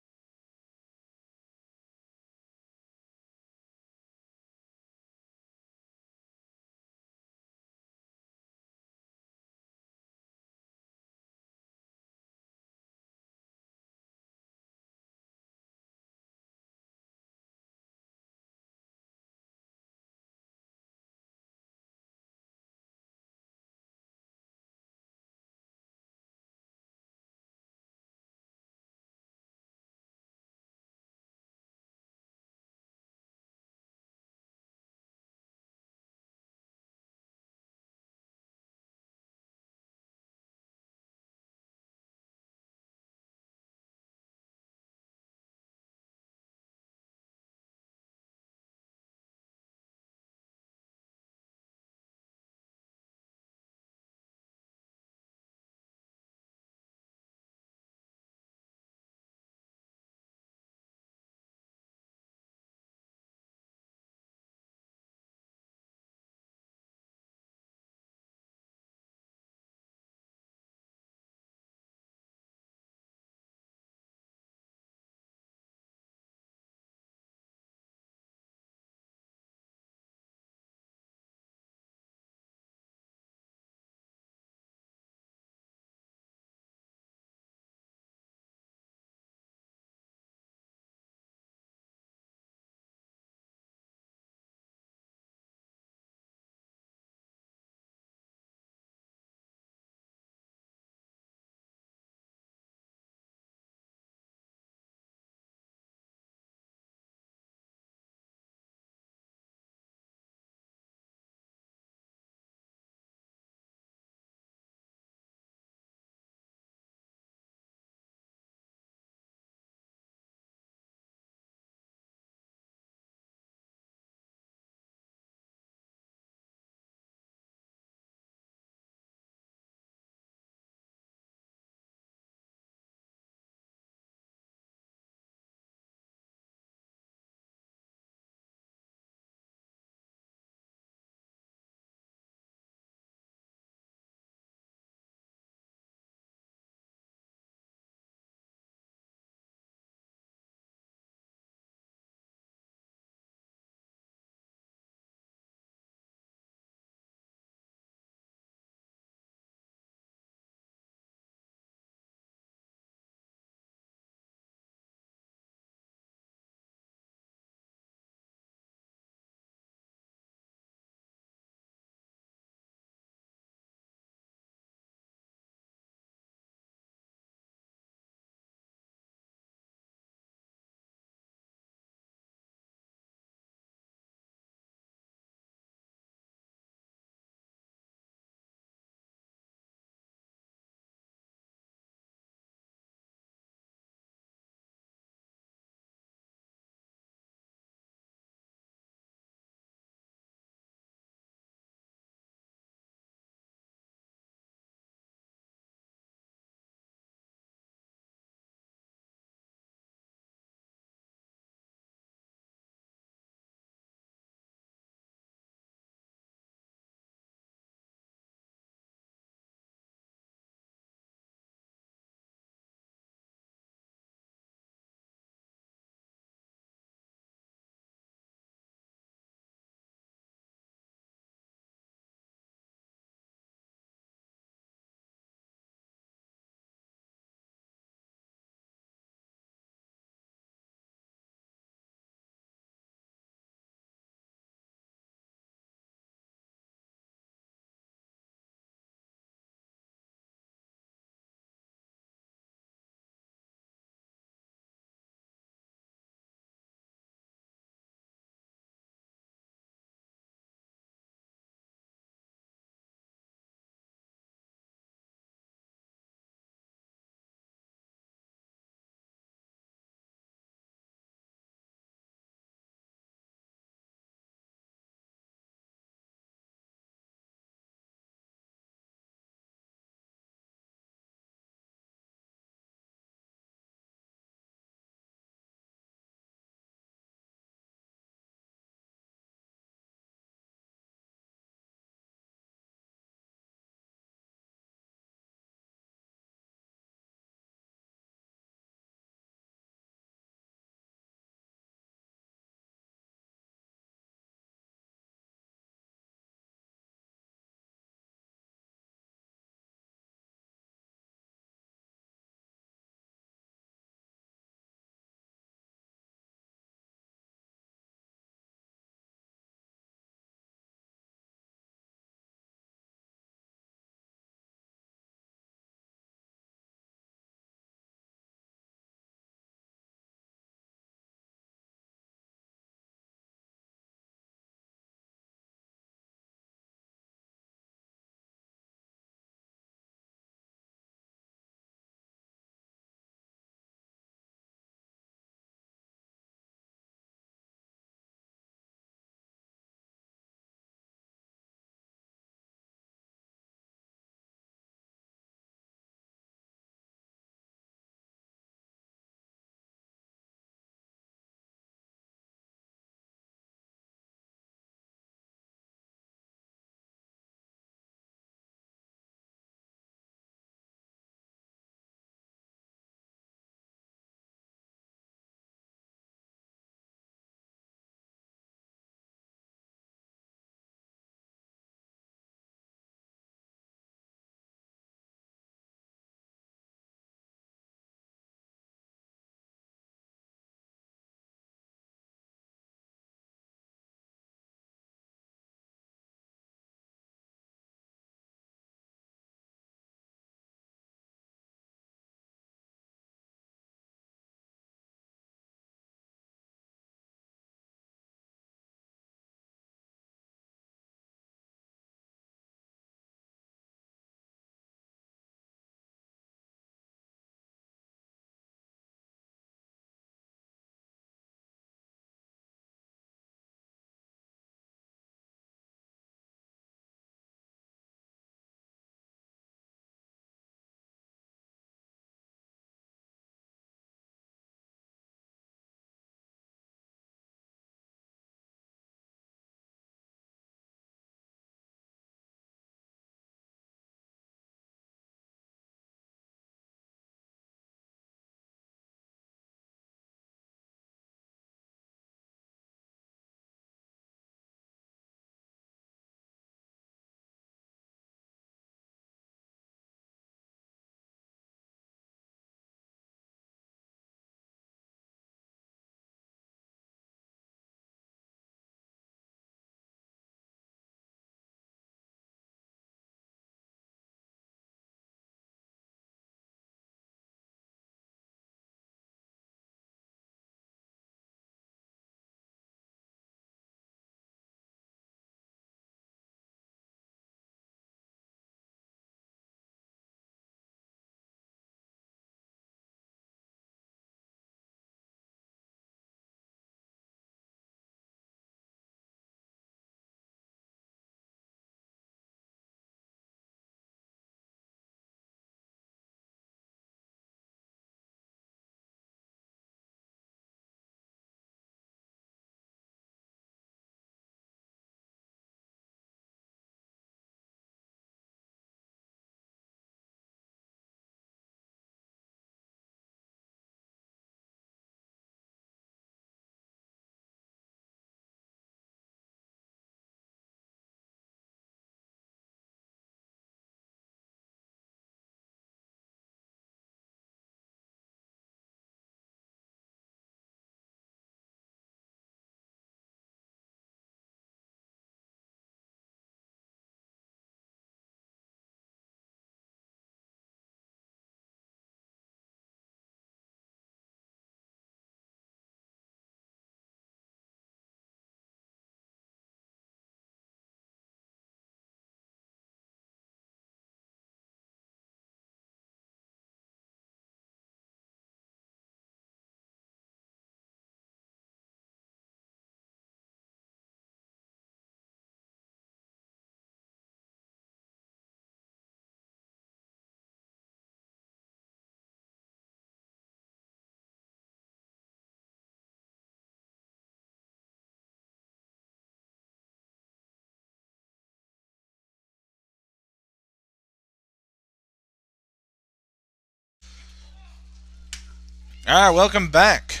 All right, welcome back.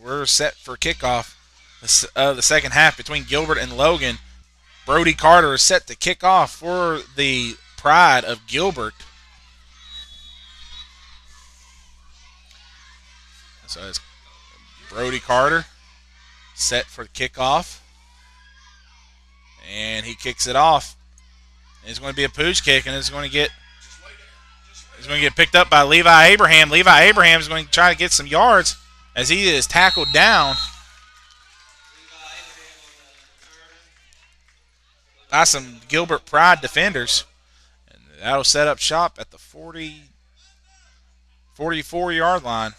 We're set for kickoff the second half between Gilbert and Logan. Brody Carter is set to kick off for the pride of Gilbert. So it's Brody Carter set for the kickoff. And he kicks it off. And it's going to be a pooch kick, and it's going to get picked up by Levi Abraham. Levi Abraham is going to try to get some yards as he is tackled down by some Gilbert Pride defenders. And that'll set up shop at the 44-yard line.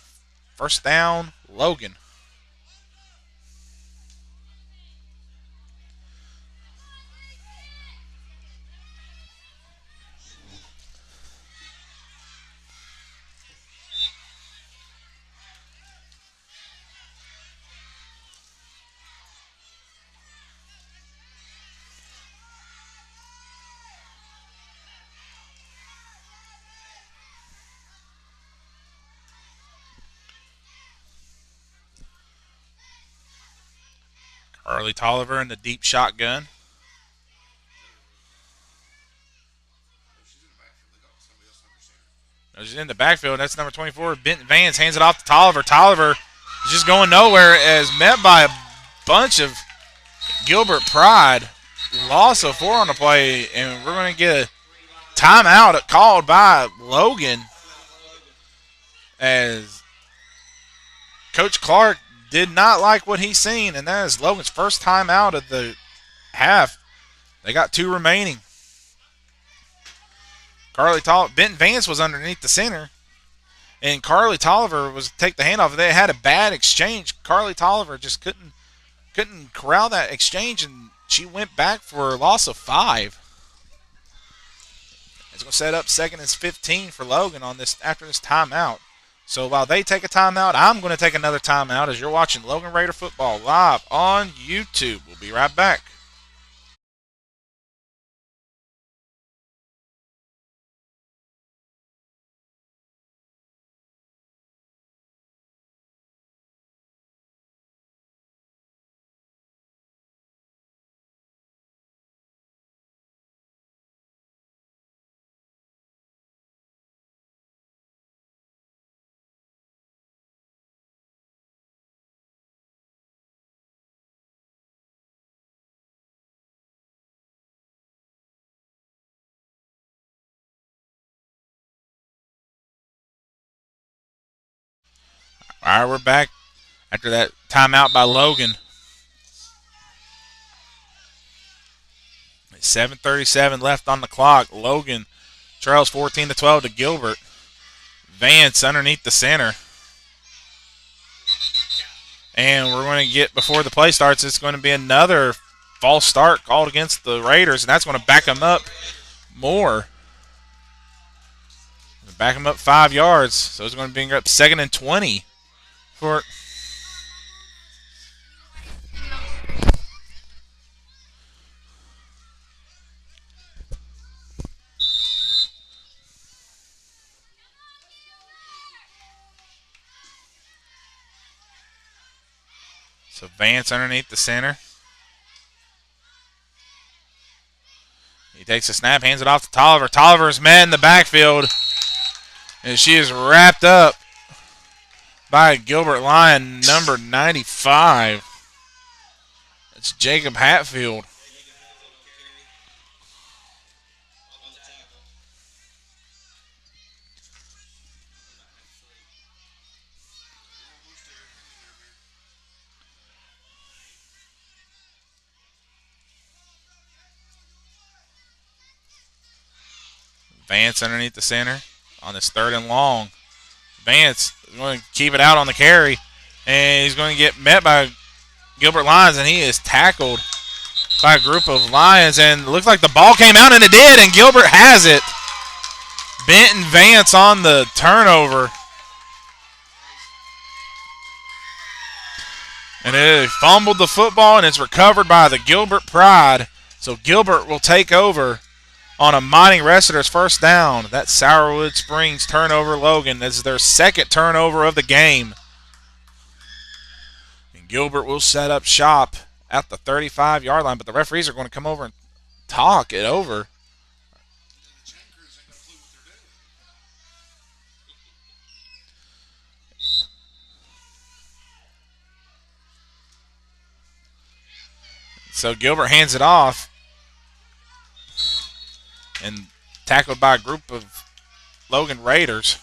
First down, Logan. Carly Tolliver in the deep shotgun. She's in the backfield. That's number 24. Benton Vance hands it off to Tolliver. Tolliver is just going nowhere as met by a bunch of Gilbert Pride. Loss of 4 on the play, and we're going to get a timeout called by Logan as Coach Clark did not like what he's seen, and that is Logan's first time out of the half. They got 2 remaining. Benton Vance was underneath the center, and Carly Tolliver was to take the handoff. They had a bad exchange. Carly Tolliver just couldn't corral that exchange, and she went back for a loss of 5. It's going to set up 2nd and 15 for Logan on this after this timeout. So while they take a timeout, I'm going to take another timeout as you're watching Logan Raider football live on YouTube. We'll be right back. All right, we're back after that timeout by Logan. 7:37 left on the clock. Logan trails 14-12 to Gilbert. Vance underneath the center. And we're going to get, before the play starts, it's going to be another false start called against the Raiders, and that's going to back them up more. Back them up 5 yards. So it's going to bring up 2nd and 20 for So Vance underneath the center. He takes a snap, hands it off to Tolliver. Tolliver's met in the backfield, and she is wrapped up by Gilbert Lion, number 95. That's Jacob Hatfield. Vance underneath the center on this 3rd and long. Vance is going to keep it out on the carry, and he's going to get met by Gilbert Lions, and he is tackled by a group of Lions, and it looks like the ball came out, and it did, and Gilbert has it. Benton Vance on the turnover. And it fumbled the football, and it's recovered by the Gilbert Pride. So Gilbert will take over on a Mighty Wrestlers first down. That Sourwood Springs turnover, Logan. This is their 2nd turnover of the game. Gilbert will set up shop at the 35-yard line, but the referees are going to come over and talk it over. So Gilbert hands it off and tackled by a group of Logan Raiders.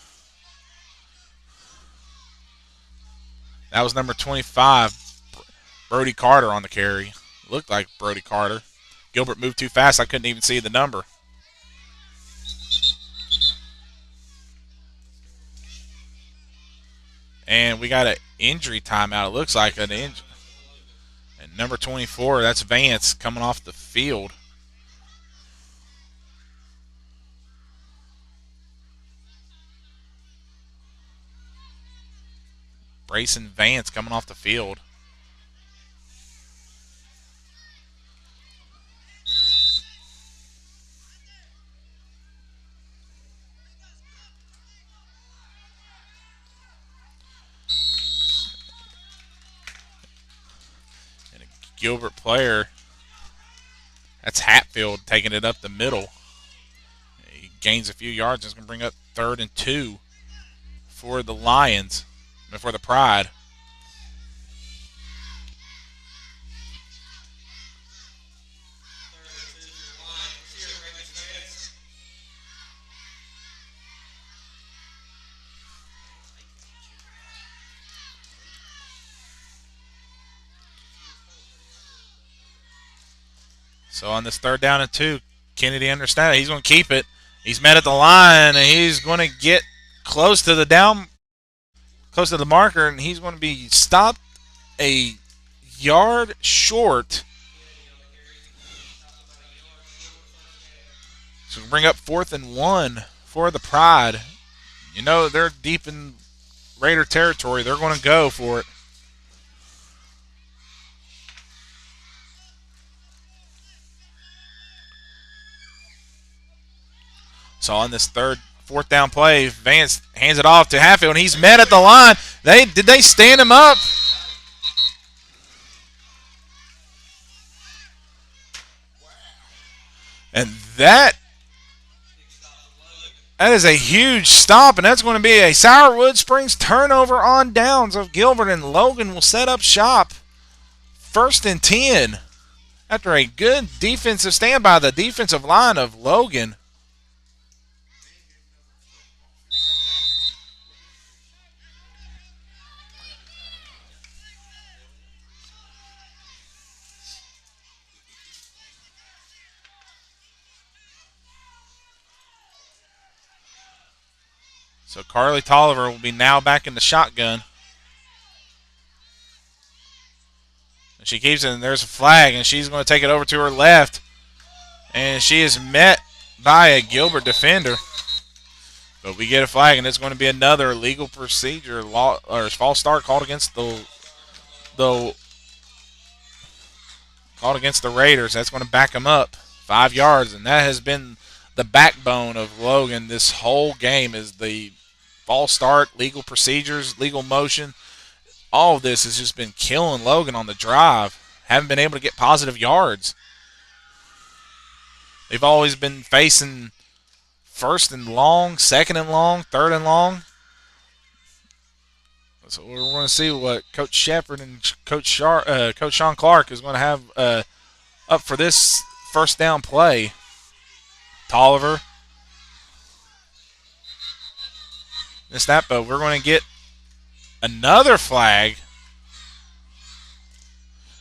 That was number 25, Brody Carter on the carry. Looked like Brody Carter. Gilbert moved too fast. I couldn't even see the number. And we got an injury timeout. It looks like an injury. And number 24, that's Vance coming off the field. Brayson Vance coming off the field. And a Gilbert player. That's Hatfield taking it up the middle. He gains a few yards. It's going to bring up 3rd and 2 for the Lions. For the Pride. So on this 3rd down and 2, Kennedy understands he's going to keep it. He's met at the line, and he's going to get close to the marker, and he's going to be stopped a yard short. So we'll bring up 4th and 1 for the Pride. You know, they're deep in Raider territory. They're going to go for it. So on this 4th down play, Vance hands it off to Hatfield, and he's met at the line. Did they stand him up? And that is a huge stop, and that's going to be a Sourwood Springs turnover on downs of Gilbert, and Logan will set up shop. 1st and 10 after a good defensive stand by the defensive line of Logan. So Carly Tolliver will be now back in the shotgun. And she keeps it, and there's a flag, and she's going to take it over to her left. And she is met by a Gilbert defender. But we get a flag, and it's going to be another illegal procedure or false start called against the Raiders. That's going to back them up 5 yards, and that has been the backbone of Logan this whole game is the false start, legal procedures, legal motion. All of this has just been killing Logan on the drive. Haven't been able to get positive yards. They've always been facing 1st and long, 2nd and long, 3rd and long. So we're going to see what Coach Shepard and Coach Sean Clark is going to have up for this 1st down play. Tolliver. Missed that, but we're going to get another flag.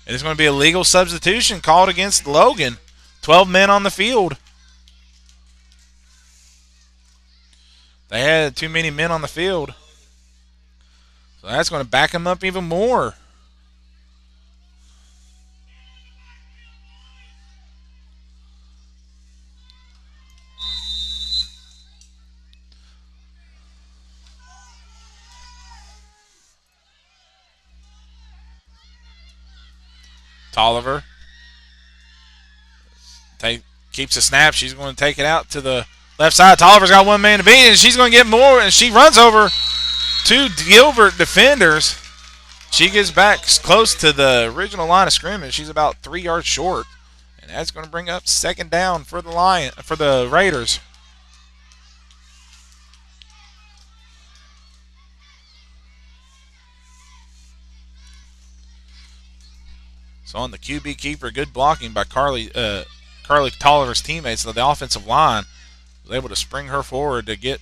And it's going to be a legal substitution called against Logan. 12 men on the field. They had too many men on the field. So that's going to back them up even more. Tolliver keeps a snap. She's going to take it out to the left side. Tolliver's got 1 man to beat, and she's going to get more, and she runs over 2 Gilbert defenders. she gets back close to the original line of scrimmage. She's about 3 yards short, and that's going to bring up second down for the Raiders. So on the QB keeper, good blocking by Carly Tolliver's teammates. So the offensive line was able to spring her forward to get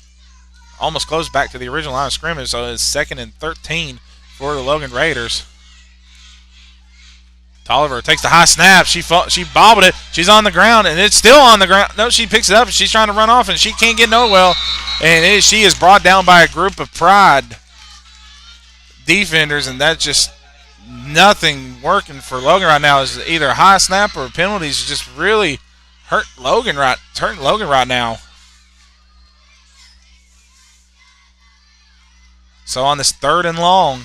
almost close back to the original line of scrimmage. So it's 2nd and 13 for the Logan Raiders. Tolliver takes the high snap. She bobbled it. She's on the ground, and it's still on the ground. No, she picks it up, and she's trying to run off, and she can't get nowhere. And she is brought down by a group of Pride defenders, and that's just nothing working for Logan right now. Is either a high snap or penalties just really hurting Logan right now. So on this 3rd and long,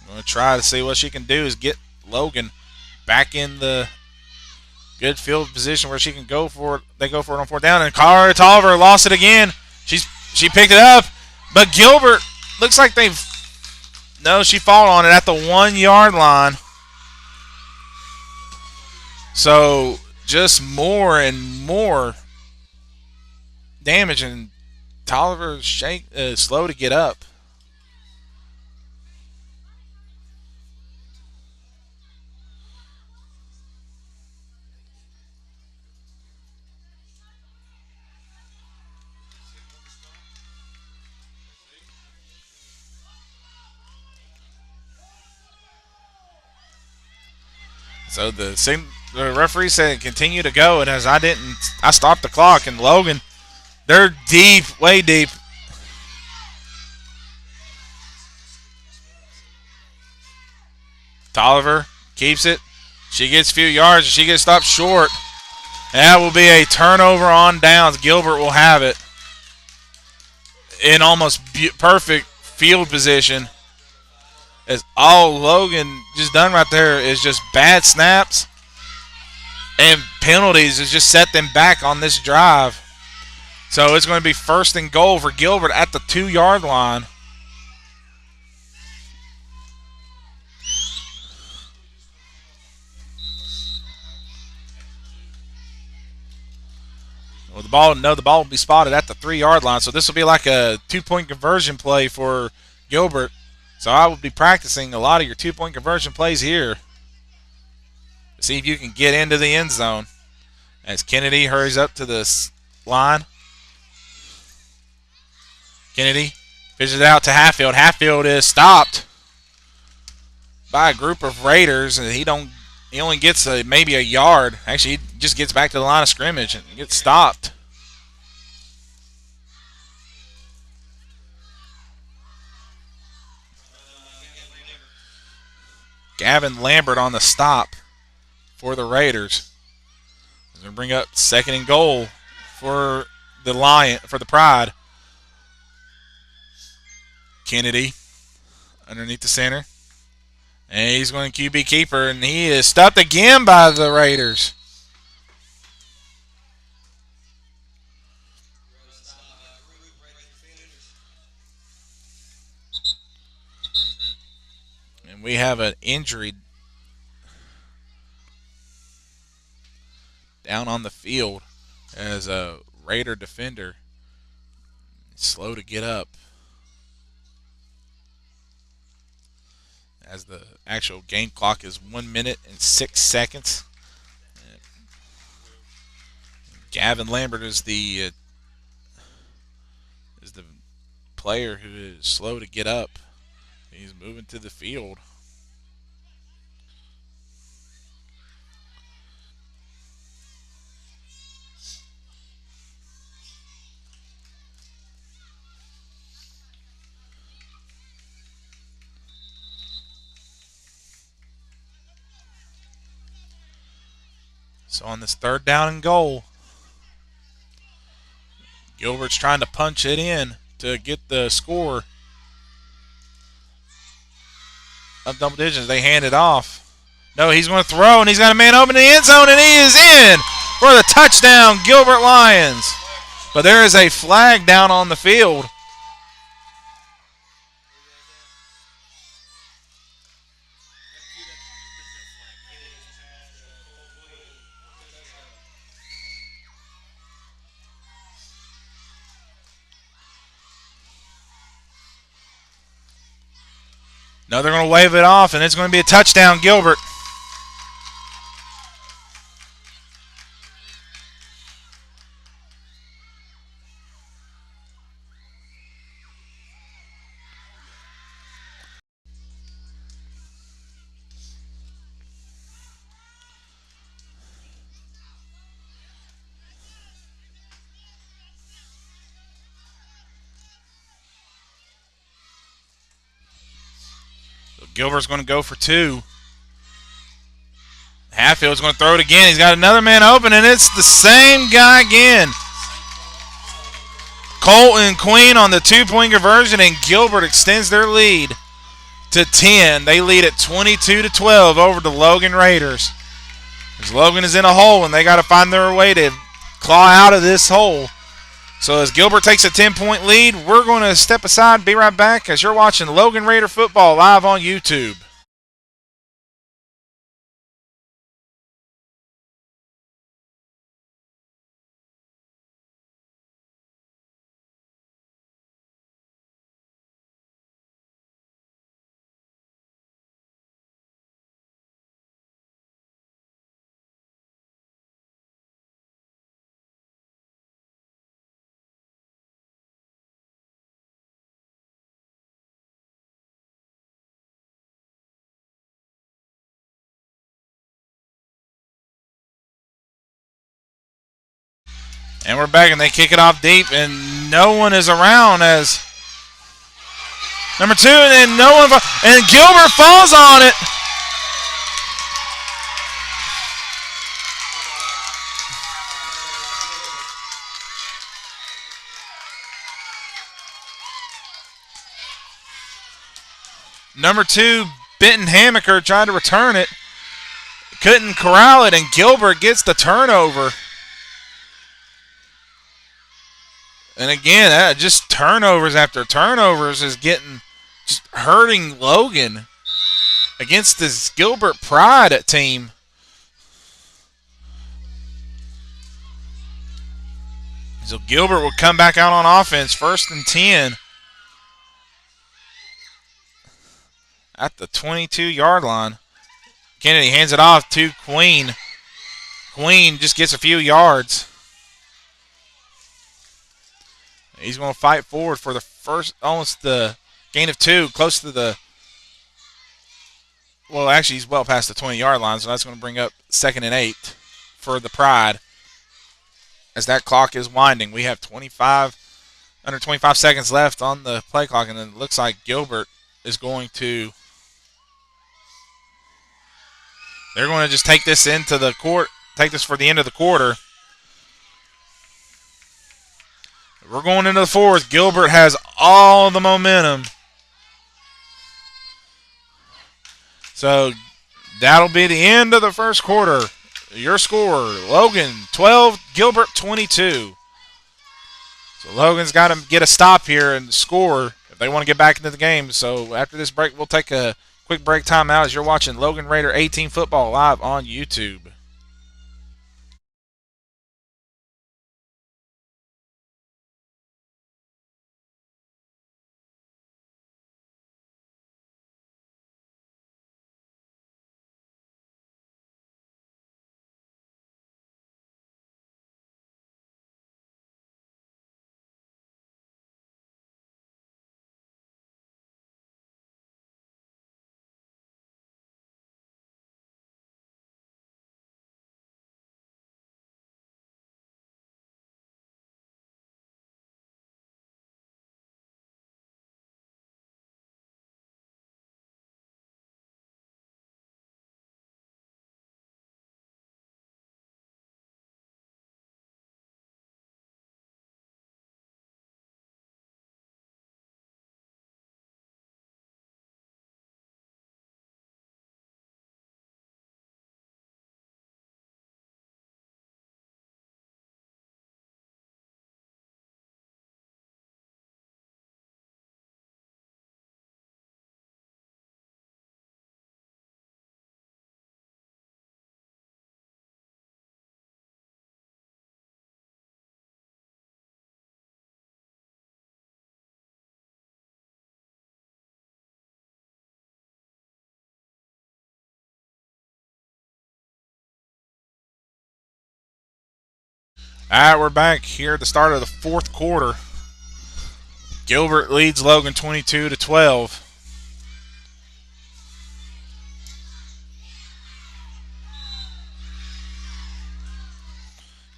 I'm going to try to see what she can do is get Logan back in the good field position where she can go for it. They go for it on 4th down, and Tolliver lost it again. She picked it up, but Gilbert looks like she fought on it at the 1 yard line. So just more and more damage, and Tolliver slow to get up. So the referee said continue to go, and as I stopped the clock, and Logan, they're deep, way deep. Tolliver keeps it. She gets a few yards, and she gets stopped short. And that will be a turnover on downs. Gilbert will have it in almost perfect field position. As all Logan just done right there is just bad snaps and penalties has just set them back on this drive. So it's going to be 1st and goal for Gilbert at the 2 yard line. Well, the ball will be spotted at the 3 yard line. So this will be like a 2-point conversion play for Gilbert. So I will be practicing a lot of your 2-point conversion plays here to see if you can get into the end zone. As Kennedy hurries up to the line. Kennedy fishes it out to Hatfield. Hatfield is stopped by a group of Raiders, and he only gets maybe a yard. Actually, he just gets back to the line of scrimmage and gets stopped. Gavin Lambert on the stop for the Raiders. He's going to bring up 2nd and goal for the Pride. Kennedy underneath the center. And he's going to QB keeper, and he is stopped again by the Raiders. And we have an injury down on the field as a Raider defender is slow to get up. As the actual game clock is 1 minute and 6 seconds. Gavin Lambert is the player who is slow to get up. He's moving to the field. So on this 3rd down and goal, Gilbert's trying to punch it in to get the score of double digits. They hand it off. No, he's going to throw, and he's got a man open in the end zone, and he is in for the touchdown, Gilbert Lions. But there is a flag down on the field. No, they're going to wave it off, and it's going to be a touchdown, Gilbert. So Gilbert's going to go for 2. Hatfield's going to throw it again. He's got another man open, and it's the same guy again. Colton Queen on the 2-point conversion, and Gilbert extends their lead to 10. They lead at 22-12 over the Logan Raiders. As Logan is in a hole, and they got to find their way to claw out of this hole. So as Gilbert takes a 10-point lead, we're going to step aside, be right back as you're watching Logan Raider football live on YouTube. And we're back, and they kick it off deep, and no one is around as number 2, and then no one, and Gilbert falls on it. Number 2, Benton Hamaker tried to return it, couldn't corral it, and Gilbert gets the turnover. And again, just turnovers after turnovers is just hurting Logan against this Gilbert Pride team. So Gilbert will come back out on offense, 1st and 10 at the 22-yard line. Kennedy hands it off to Queen. Queen just gets a few yards. He's going to fight forward for the first, almost the gain of 2, close to the, well, actually, he's well past the 20-yard line, so that's going to bring up 2nd and 8 for the Pride. As that clock is winding, we have under 25 seconds left on the play clock, and it looks like Gilbert is going to, they're going to just take this into the court, take this for the end of the quarter. We're going into the 4th. Gilbert has all the momentum. So that'll be the end of the first quarter. Your score, Logan 12, Gilbert 22. So Logan's got to get a stop here and score if they want to get back into the game. So after this break, we'll take a quick break timeout as you're watching Logan Raider 18 football live on YouTube. All right, we're back here at the start of the fourth quarter. Gilbert leads Logan 22-12.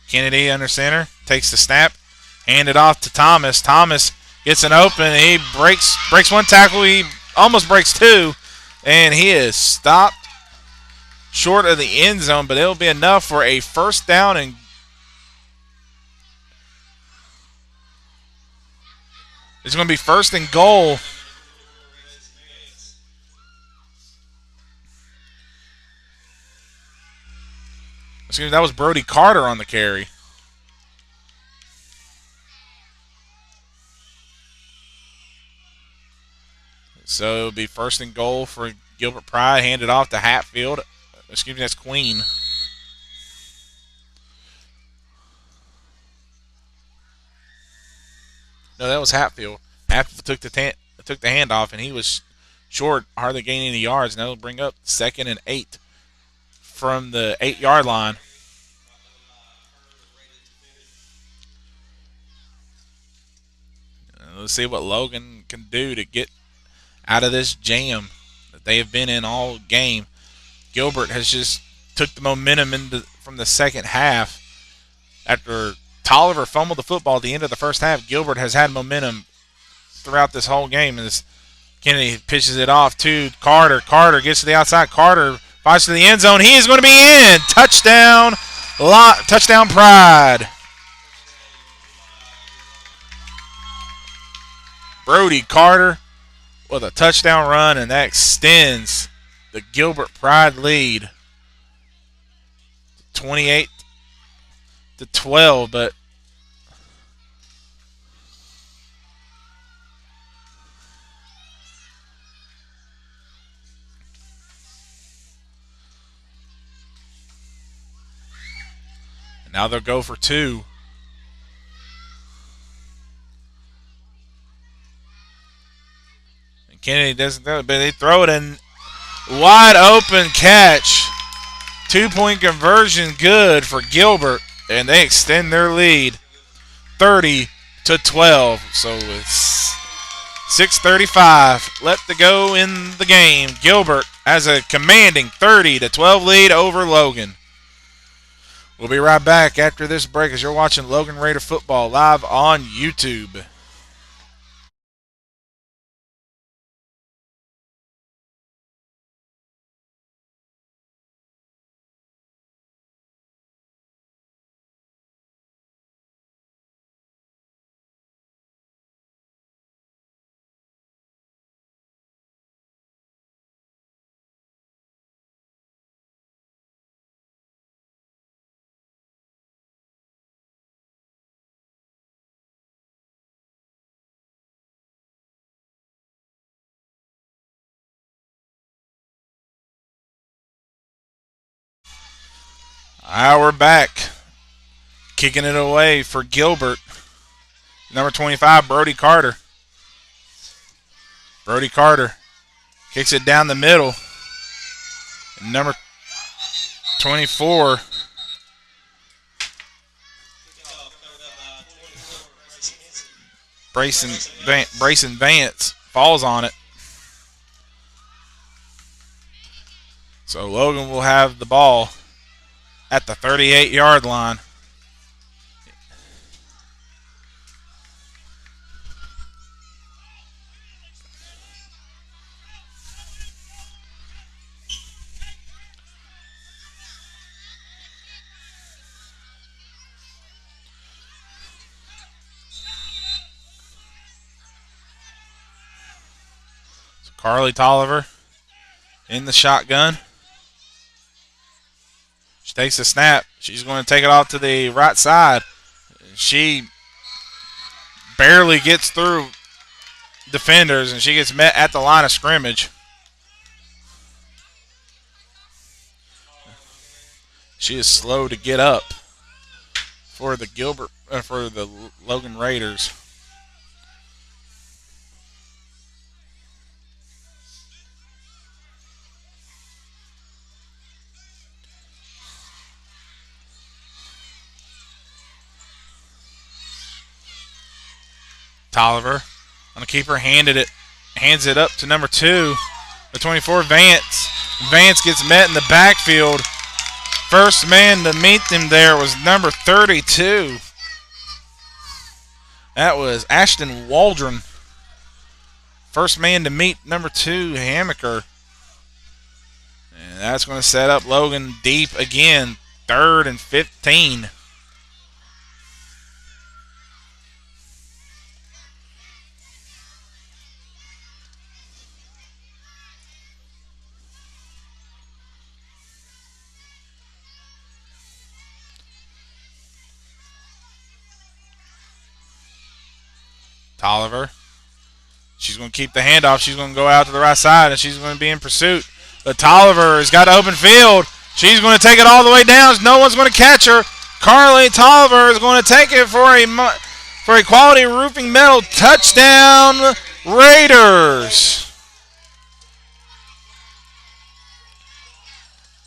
Kennedy under center, takes the snap, hand it off to Thomas. Thomas gets an open. He breaks one tackle. He almost breaks two, and he is stopped short of the end zone, but it'll be enough for a first down, and it's going to be first and goal. Excuse me, that was Brody Carter on the carry. So it'll be first and goal for Gilbert Pride. Handed off to Hatfield. Excuse me, that's Queen. No, that was Hatfield. Hatfield took the handoff, and he was short, hardly gaining any yards. And that'll bring up 2nd and 8 from the 8-yard line. Let's see what Logan can do to get out of this jam that they have been in all game. Gilbert has just took the momentum from the second half. After Tolliver fumbled the football at the end of the first half, Gilbert has had momentum throughout this whole game. As Kennedy pitches it off to Carter. Carter gets to the outside. Carter fires to the end zone. He is going to be in. Touchdown. Touchdown Pride. Brody Carter with a touchdown run, and that extends the Gilbert Pride lead 28-12, but now they'll go for two. And Kennedy doesn't throw it, but they throw it in. Wide open catch. 2-point conversion good for Gilbert, and they extend their lead 30-12. So it's 6:35 left to go in the game. Gilbert has a commanding 30-12 lead over Logan. We'll be right back after this break as you're watching Logan Raider football live on YouTube. All right, we're back. Kicking it away for Gilbert. Number 25, Brody Carter. Brody Carter kicks it down the middle. And number 24, Brayson Vance, falls on it. So Logan will have the ball at the 38-yard line. So Carly Tolliver in the shotgun. She takes the snap. She's going to take it off to the right side. She barely gets through defenders, and she gets met at the line of scrimmage. She is slow to get up for the Logan Raiders. Tolliver on the keeper, hands it up to number 2, the 24, Vance. Vance gets met in the backfield. First man to meet them there was number 32. That was Ashton Waldron. First man to meet number 2, Hammaker. And that's going to set up Logan deep again. 3rd and 15. Tolliver. She's going to keep the handoff. She's going to go out to the right side, and she's going to be in pursuit. But Tolliver has got open field. She's going to take it all the way down. No one's going to catch her. Carly Tolliver is going to take it for a quality roofing metal touchdown, Raiders.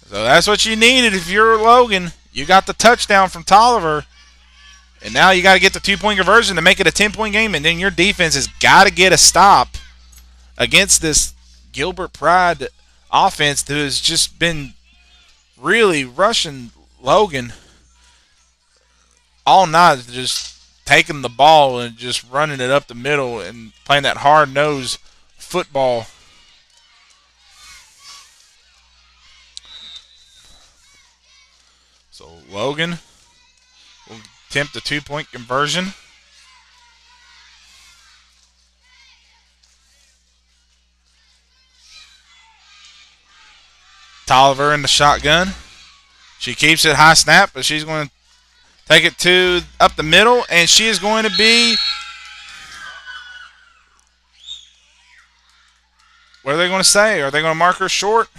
So that's what you needed if you're Logan. You got the touchdown from Tolliver. And now you got to get the 2-point conversion to make it a 10-point game. And then your defense has got to get a stop against this Gilbert Pride offense that has just been really rushing Logan all night, just taking the ball and just running it up the middle and playing that hard-nosed football. So Logan will attempt a 2-point conversion. Tolliver in the shotgun. She keeps it high snap, but she's going to take it to up the middle, and she is going to be. What are they going to say? Are they going to mark her short?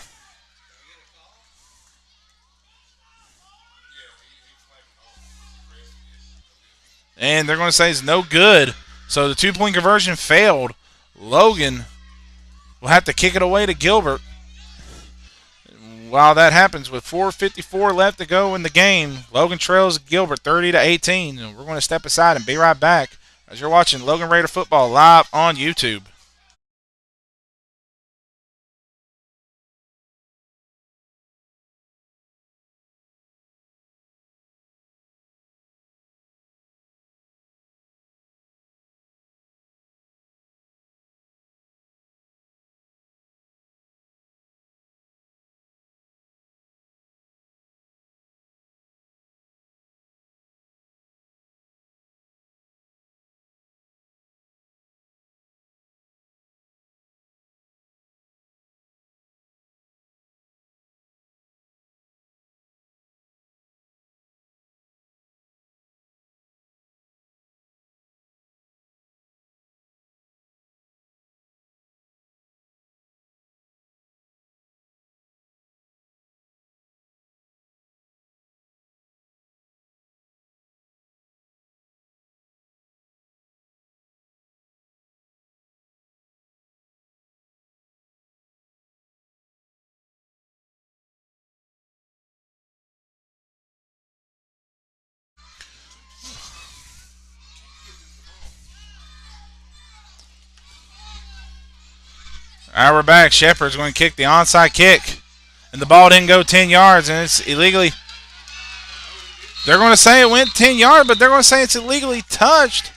And they're going to say it's no good. So the 2-point conversion failed. Logan will have to kick it away to Gilbert. While that happens, with 4:54 left to go in the game, Logan trails Gilbert 30-18. And we're going to step aside and be right back as you're watching Logan Raider football live on YouTube. All right, we're back. Shepard's going to kick the onside kick. And the ball didn't go 10 yards, and it's illegally. They're going to say it went 10 yards, but they're going to say it's illegally touched.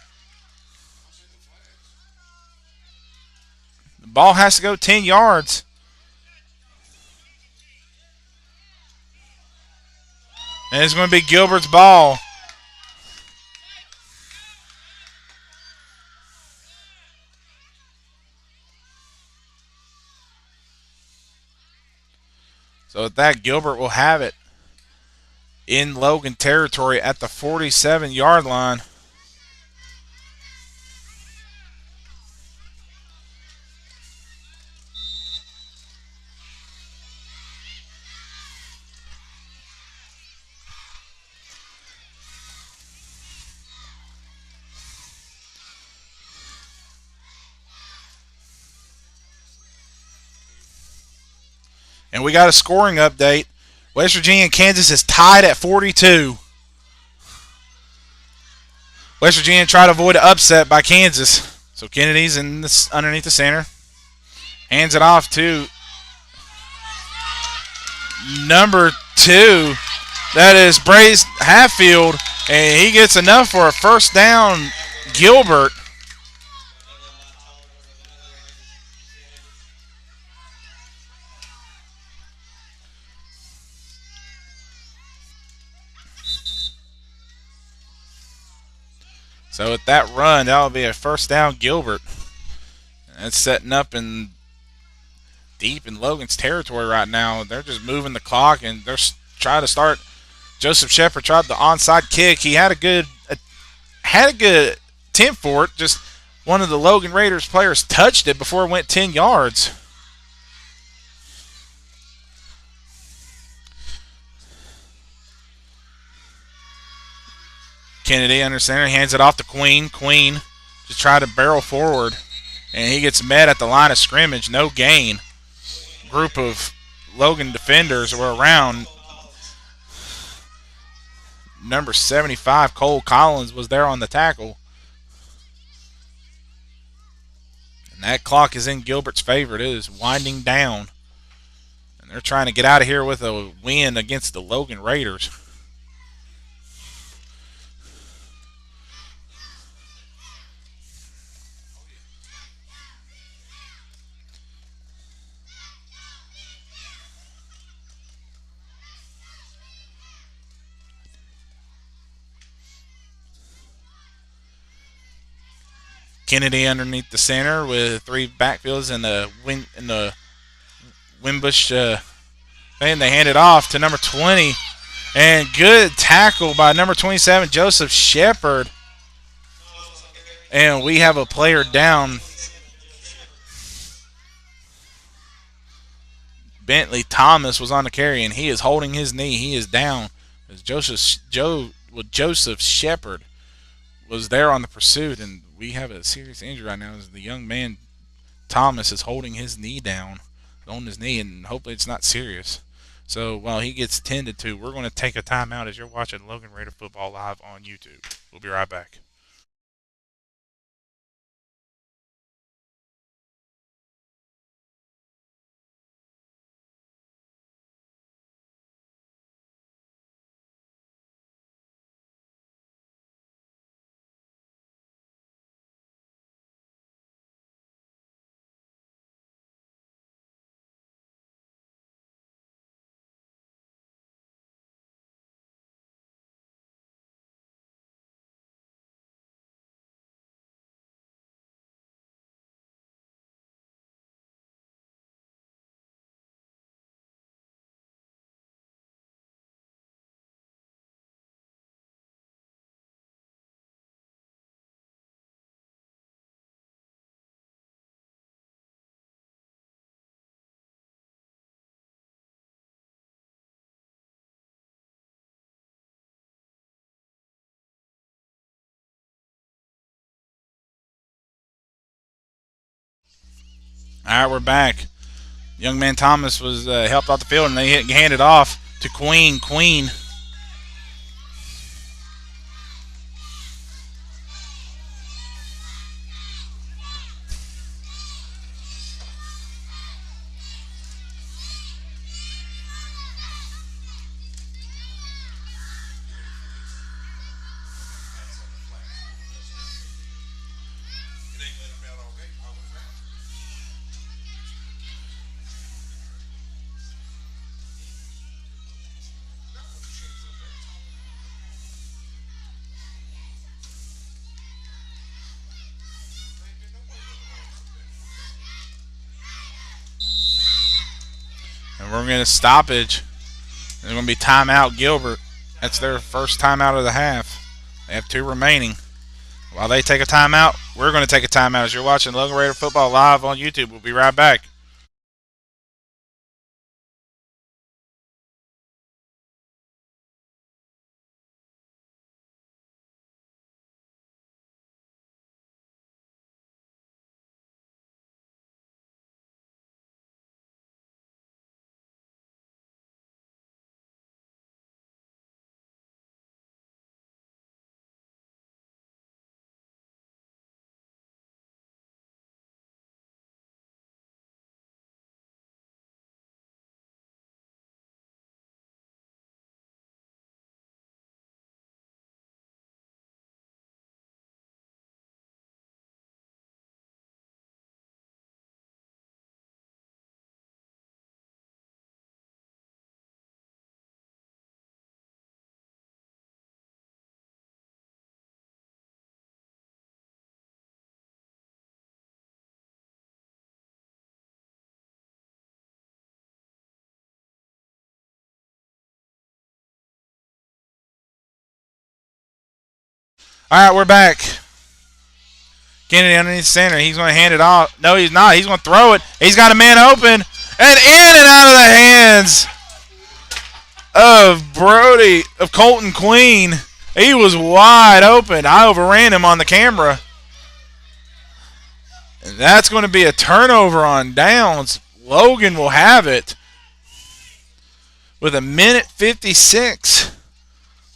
The ball has to go 10 yards. And it's going to be Gilbert's ball. So with that, Gilbert will have it in Logan territory at the 47-yard line. And we got a scoring update. West Virginia and Kansas is tied at 42. West Virginia tried to avoid an upset by Kansas. So Kennedy's in this underneath the center. Hands it off to number 2. That is Braze Hatfield. And he gets enough for a first down. Gilbert. So with that run, that will be a first down Gilbert. And that's setting up in deep in Logan's territory right now. They're just moving the clock and they're trying to start. Joseph Shepard tried the onside kick. He had a good attempt for it. Just one of the Logan Raiders players touched it before it went 10 yards. Kennedy under center, hands it off to Queen. Queen just tried to barrel forward, and he gets met at the line of scrimmage. No gain. Group of Logan defenders were around. Number 75, Cole Collins, was there on the tackle. And that clock is in Gilbert's favor. It is winding down. And they're trying to get out of here with a win against the Logan Raiders. Kennedy underneath the center with 3 backfields in the Wimbush thing. They hand it off to number 20. And good tackle by number 27, Joseph Shepard. And we have a player down. Bentley Thomas was on the carry, and he is holding his knee. He is down. As Joseph Shepard was there on the pursuit, and we have a serious injury right now as the young man Thomas is holding his knee down on his knee, and hopefully it's not serious. So while he gets tended to, we're going to take a timeout as you're watching Logan Raider Football live on YouTube. We'll be right back. All right, we're back. Young man Thomas was helped off the field, and they handed off to Queen. Queen. And we're going to stoppage. There's going to be timeout Gilbert. That's their first timeout of the half. They have 2 remaining. While they take a timeout, we're going to take a timeout as you're watching Logan Raider Football live on YouTube. We'll be right back. All right, we're back. Kennedy underneath center. He's going to hand it off. No, he's not. He's going to throw it. He's got a man open. And in and out of the hands of Colton Queen. He was wide open. I overran him on the camera. And that's going to be a turnover on downs. Logan will have it with 1:56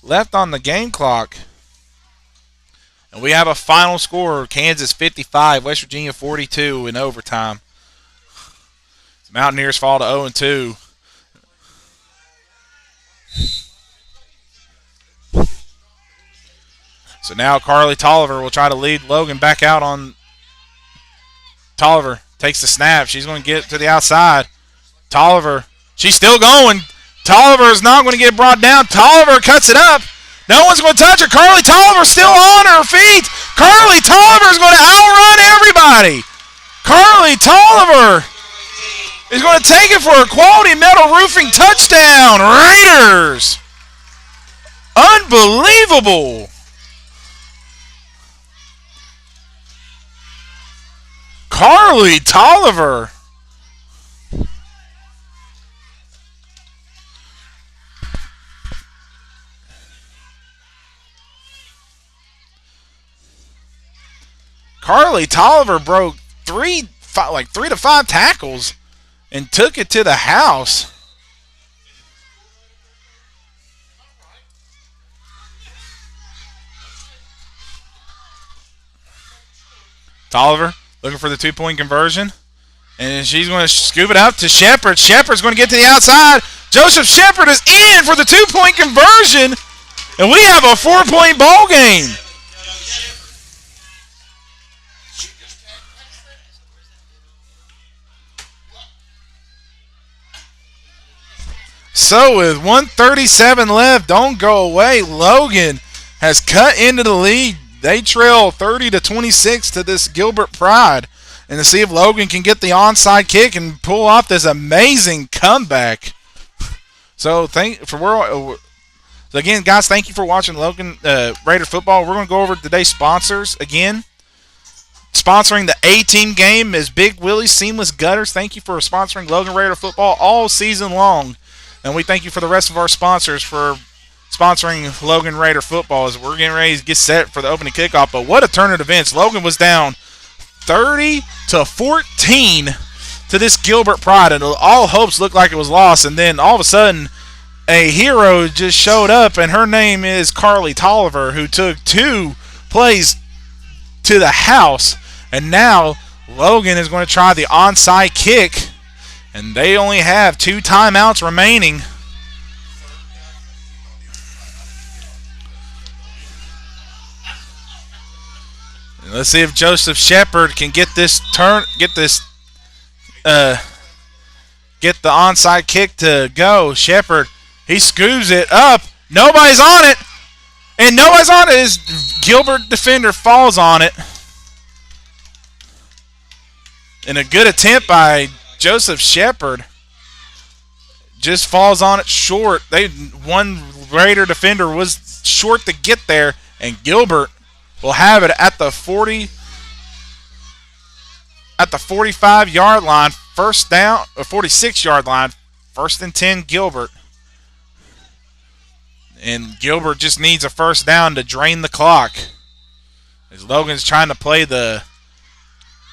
left on the game clock. And we have a final score. Kansas 55, West Virginia 42 in overtime. The Mountaineers fall to 0-2. So now Carly Tolliver will try to lead Logan back out on. Tolliver takes the snap. She's going to get to the outside. Tolliver, she's still going. Tolliver is not going to get brought down. Tolliver cuts it up. No one's going to touch her. Carly Tolliver still on her feet. Carly Tolliver is going to outrun everybody. Carly Tolliver is going to take it for a quality metal roofing touchdown. Raiders. Unbelievable. Carly Tolliver. Carly Tolliver broke three to five tackles and took it to the house. Tolliver looking for the 2-point conversion. And she's going to scoop it up to Shepard. Shepard's going to get to the outside. Joseph Shepard is in for the 2-point conversion. And we have a 4-point ball game. So with 1:37 left, don't go away. Logan has cut into the lead. They trail 30-26 to this Gilbert Pride. And to see if Logan can get the onside kick and pull off this amazing comeback. So again, guys, thank you for watching Logan Raider football. We're going to go over today's sponsors again. Sponsoring the A-Team game is Big Willie's Seamless Gutters. Thank you for sponsoring Logan Raider football all season long. And we thank you for the rest of our sponsors for sponsoring Logan Raider football as we're getting ready to get set for the opening kickoff. But what a turn of events. Logan was down 30-14 to this Gilbert Pride, and all hopes looked like it was lost. And then all of a sudden, a hero just showed up, and her name is Carly Tolliver, who took 2 plays to the house. And now Logan is going to try the onside kick, and they only have 2 timeouts remaining. And let's see if Joseph Shepard can get the onside kick to go. Shepard, he scoops it up. Nobody's on it. And nobody's on it. His Gilbert defender falls on it. And a good attempt by Joseph Shepard. Just falls on it short. One Raider defender was short to get there. And Gilbert will have it at the 45-yard line, first down, or 46-yard line, 1st and 10, Gilbert. And Gilbert just needs a first down to drain the clock. As Logan's trying to play the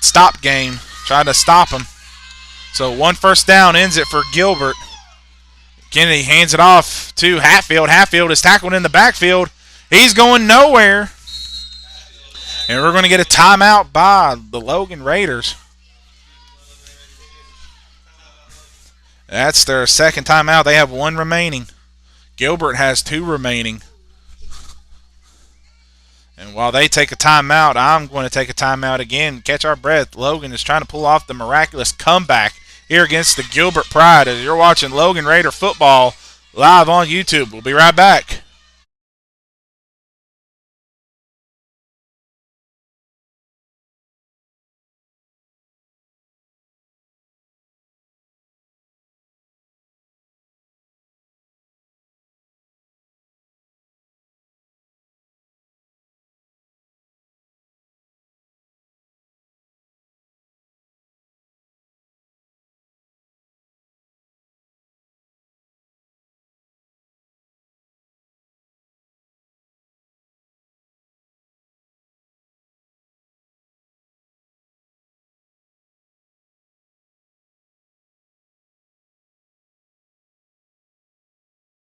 stop game, trying to stop him. So 1 first down ends it for Gilbert. Kennedy hands it off to Hatfield. Hatfield is tackled in the backfield. He's going nowhere. And we're going to get a timeout by the Logan Raiders. That's their second timeout. They have 1 remaining. Gilbert has 2 remaining. And while they take a timeout, I'm going to take a timeout again. Catch our breath. Logan is trying to pull off the miraculous comeback here against the Gilbert Pride as you're watching Logan Raider football live on YouTube. We'll be right back.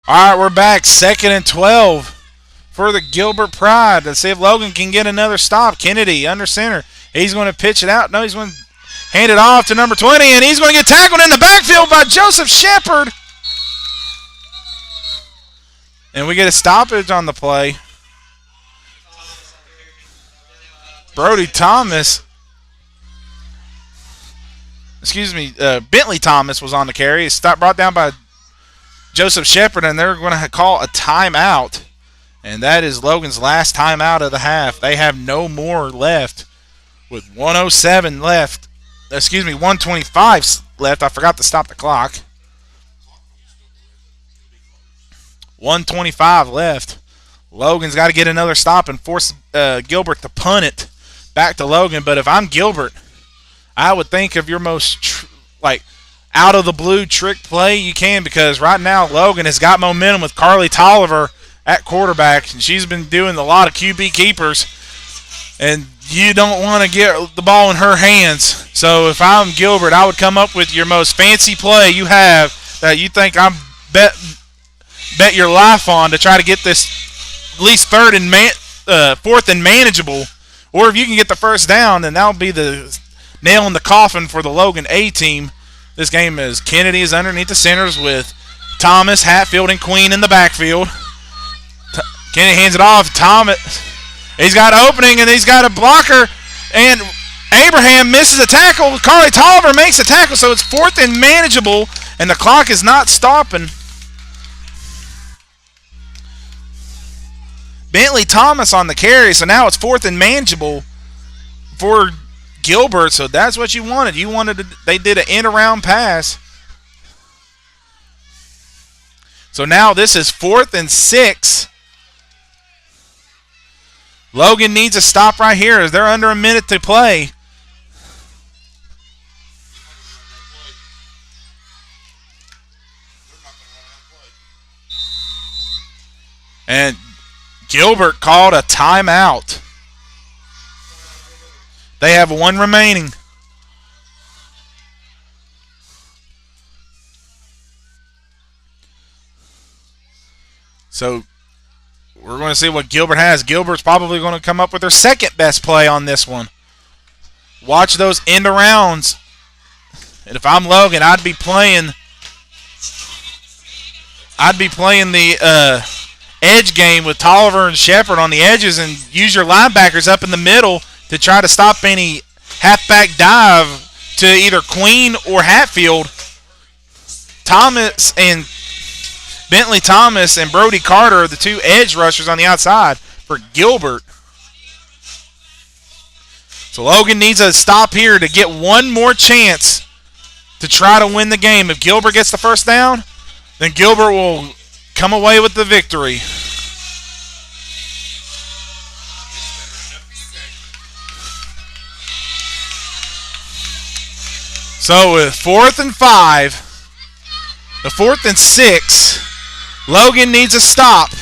All right, we're back. 2nd and 12 for the Gilbert Pride. Let's see if Logan can get another stop. Kennedy under center. He's going to pitch it out. No, he's going to hand it off to number 20, and he's going to get tackled in the backfield by Joseph Shepard. And we get a stoppage on the play. Bentley Thomas was on the carry. It's brought down by Joseph Shepard, and they're going to call a timeout. And that is Logan's last timeout of the half. They have no more left with 125 left. I forgot to stop the clock. 125 left. Logan's got to get another stop and force Gilbert to punt it back to Logan. But if I'm Gilbert, I would think of your most out of the blue trick play you can, because right now Logan has got momentum with Carly Tolliver at quarterback, and she's been doing a lot of QB keepers, and you don't want to get the ball in her hands. So if I'm Gilbert, I would come up with your most fancy play you have that you think I'm bet your life on to try to get this at least 4th and manageable. Or if you can get the first down, then that'll be the nail in the coffin for the Logan A team. This game is Kennedy is underneath the centers with Thomas, Hatfield, and Queen in the backfield. Kennedy hands it off. Thomas, he's got an opening, and he's got a blocker, and Abraham misses a tackle. Carly Tolliver makes a tackle, so it's 4th and manageable, and the clock is not stopping. Bentley Thomas on the carry, so now it's 4th and manageable for Gilbert. So that's what you wanted. They did an end-around pass. So now this is 4th and 6. Logan needs a stop right here as they're under a minute to play. And Gilbert called a timeout. They have 1 remaining. So we're going to see what Gilbert has. Gilbert's probably going to come up with their second best play on this one. Watch those end arounds. And if I'm Logan, I'd be playing the edge game with Tolliver and Shepard on the edges, and use your linebackers up in the middle to try to stop any halfback dive to either Queen or Hatfield. Bentley Thomas and Brody Carter are the 2 edge rushers on the outside for Gilbert. So Logan needs a stop here to get one more chance to try to win the game. If Gilbert gets the first down, then Gilbert will come away with the victory. So with 4th and 5, the 4th and 6, Logan needs a stop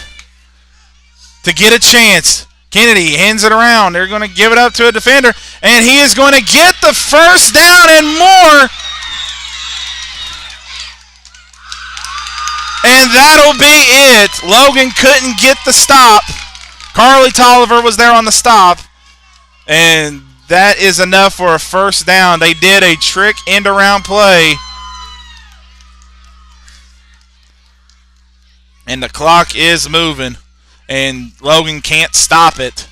to get a chance. Kennedy hands it around. They're going to give it up to a defender, and he is going to get the first down and more. And that'll be it. Logan couldn't get the stop. Carly Tolliver was there on the stop, and that is enough for a first down. They did a trick end-around play. And the clock is moving, and Logan can't stop it.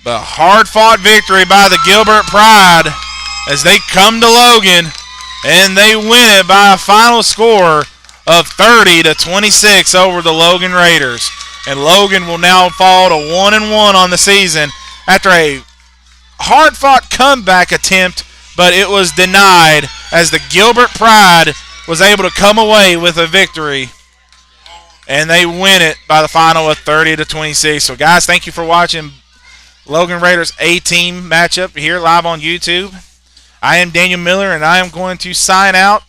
But hard-fought victory by the Gilbert Pride as they come to Logan, and they win it by a final score of 30-26 over the Logan Raiders. And Logan will now fall to 1-1 on the season after a hard-fought comeback attempt, but it was denied as the Gilbert Pride was able to come away with a victory. And they win it by the final of 30-26. So, guys, thank you for watching Logan Raiders A-Team matchup here live on YouTube. I am Daniel Miller, and I am going to sign out.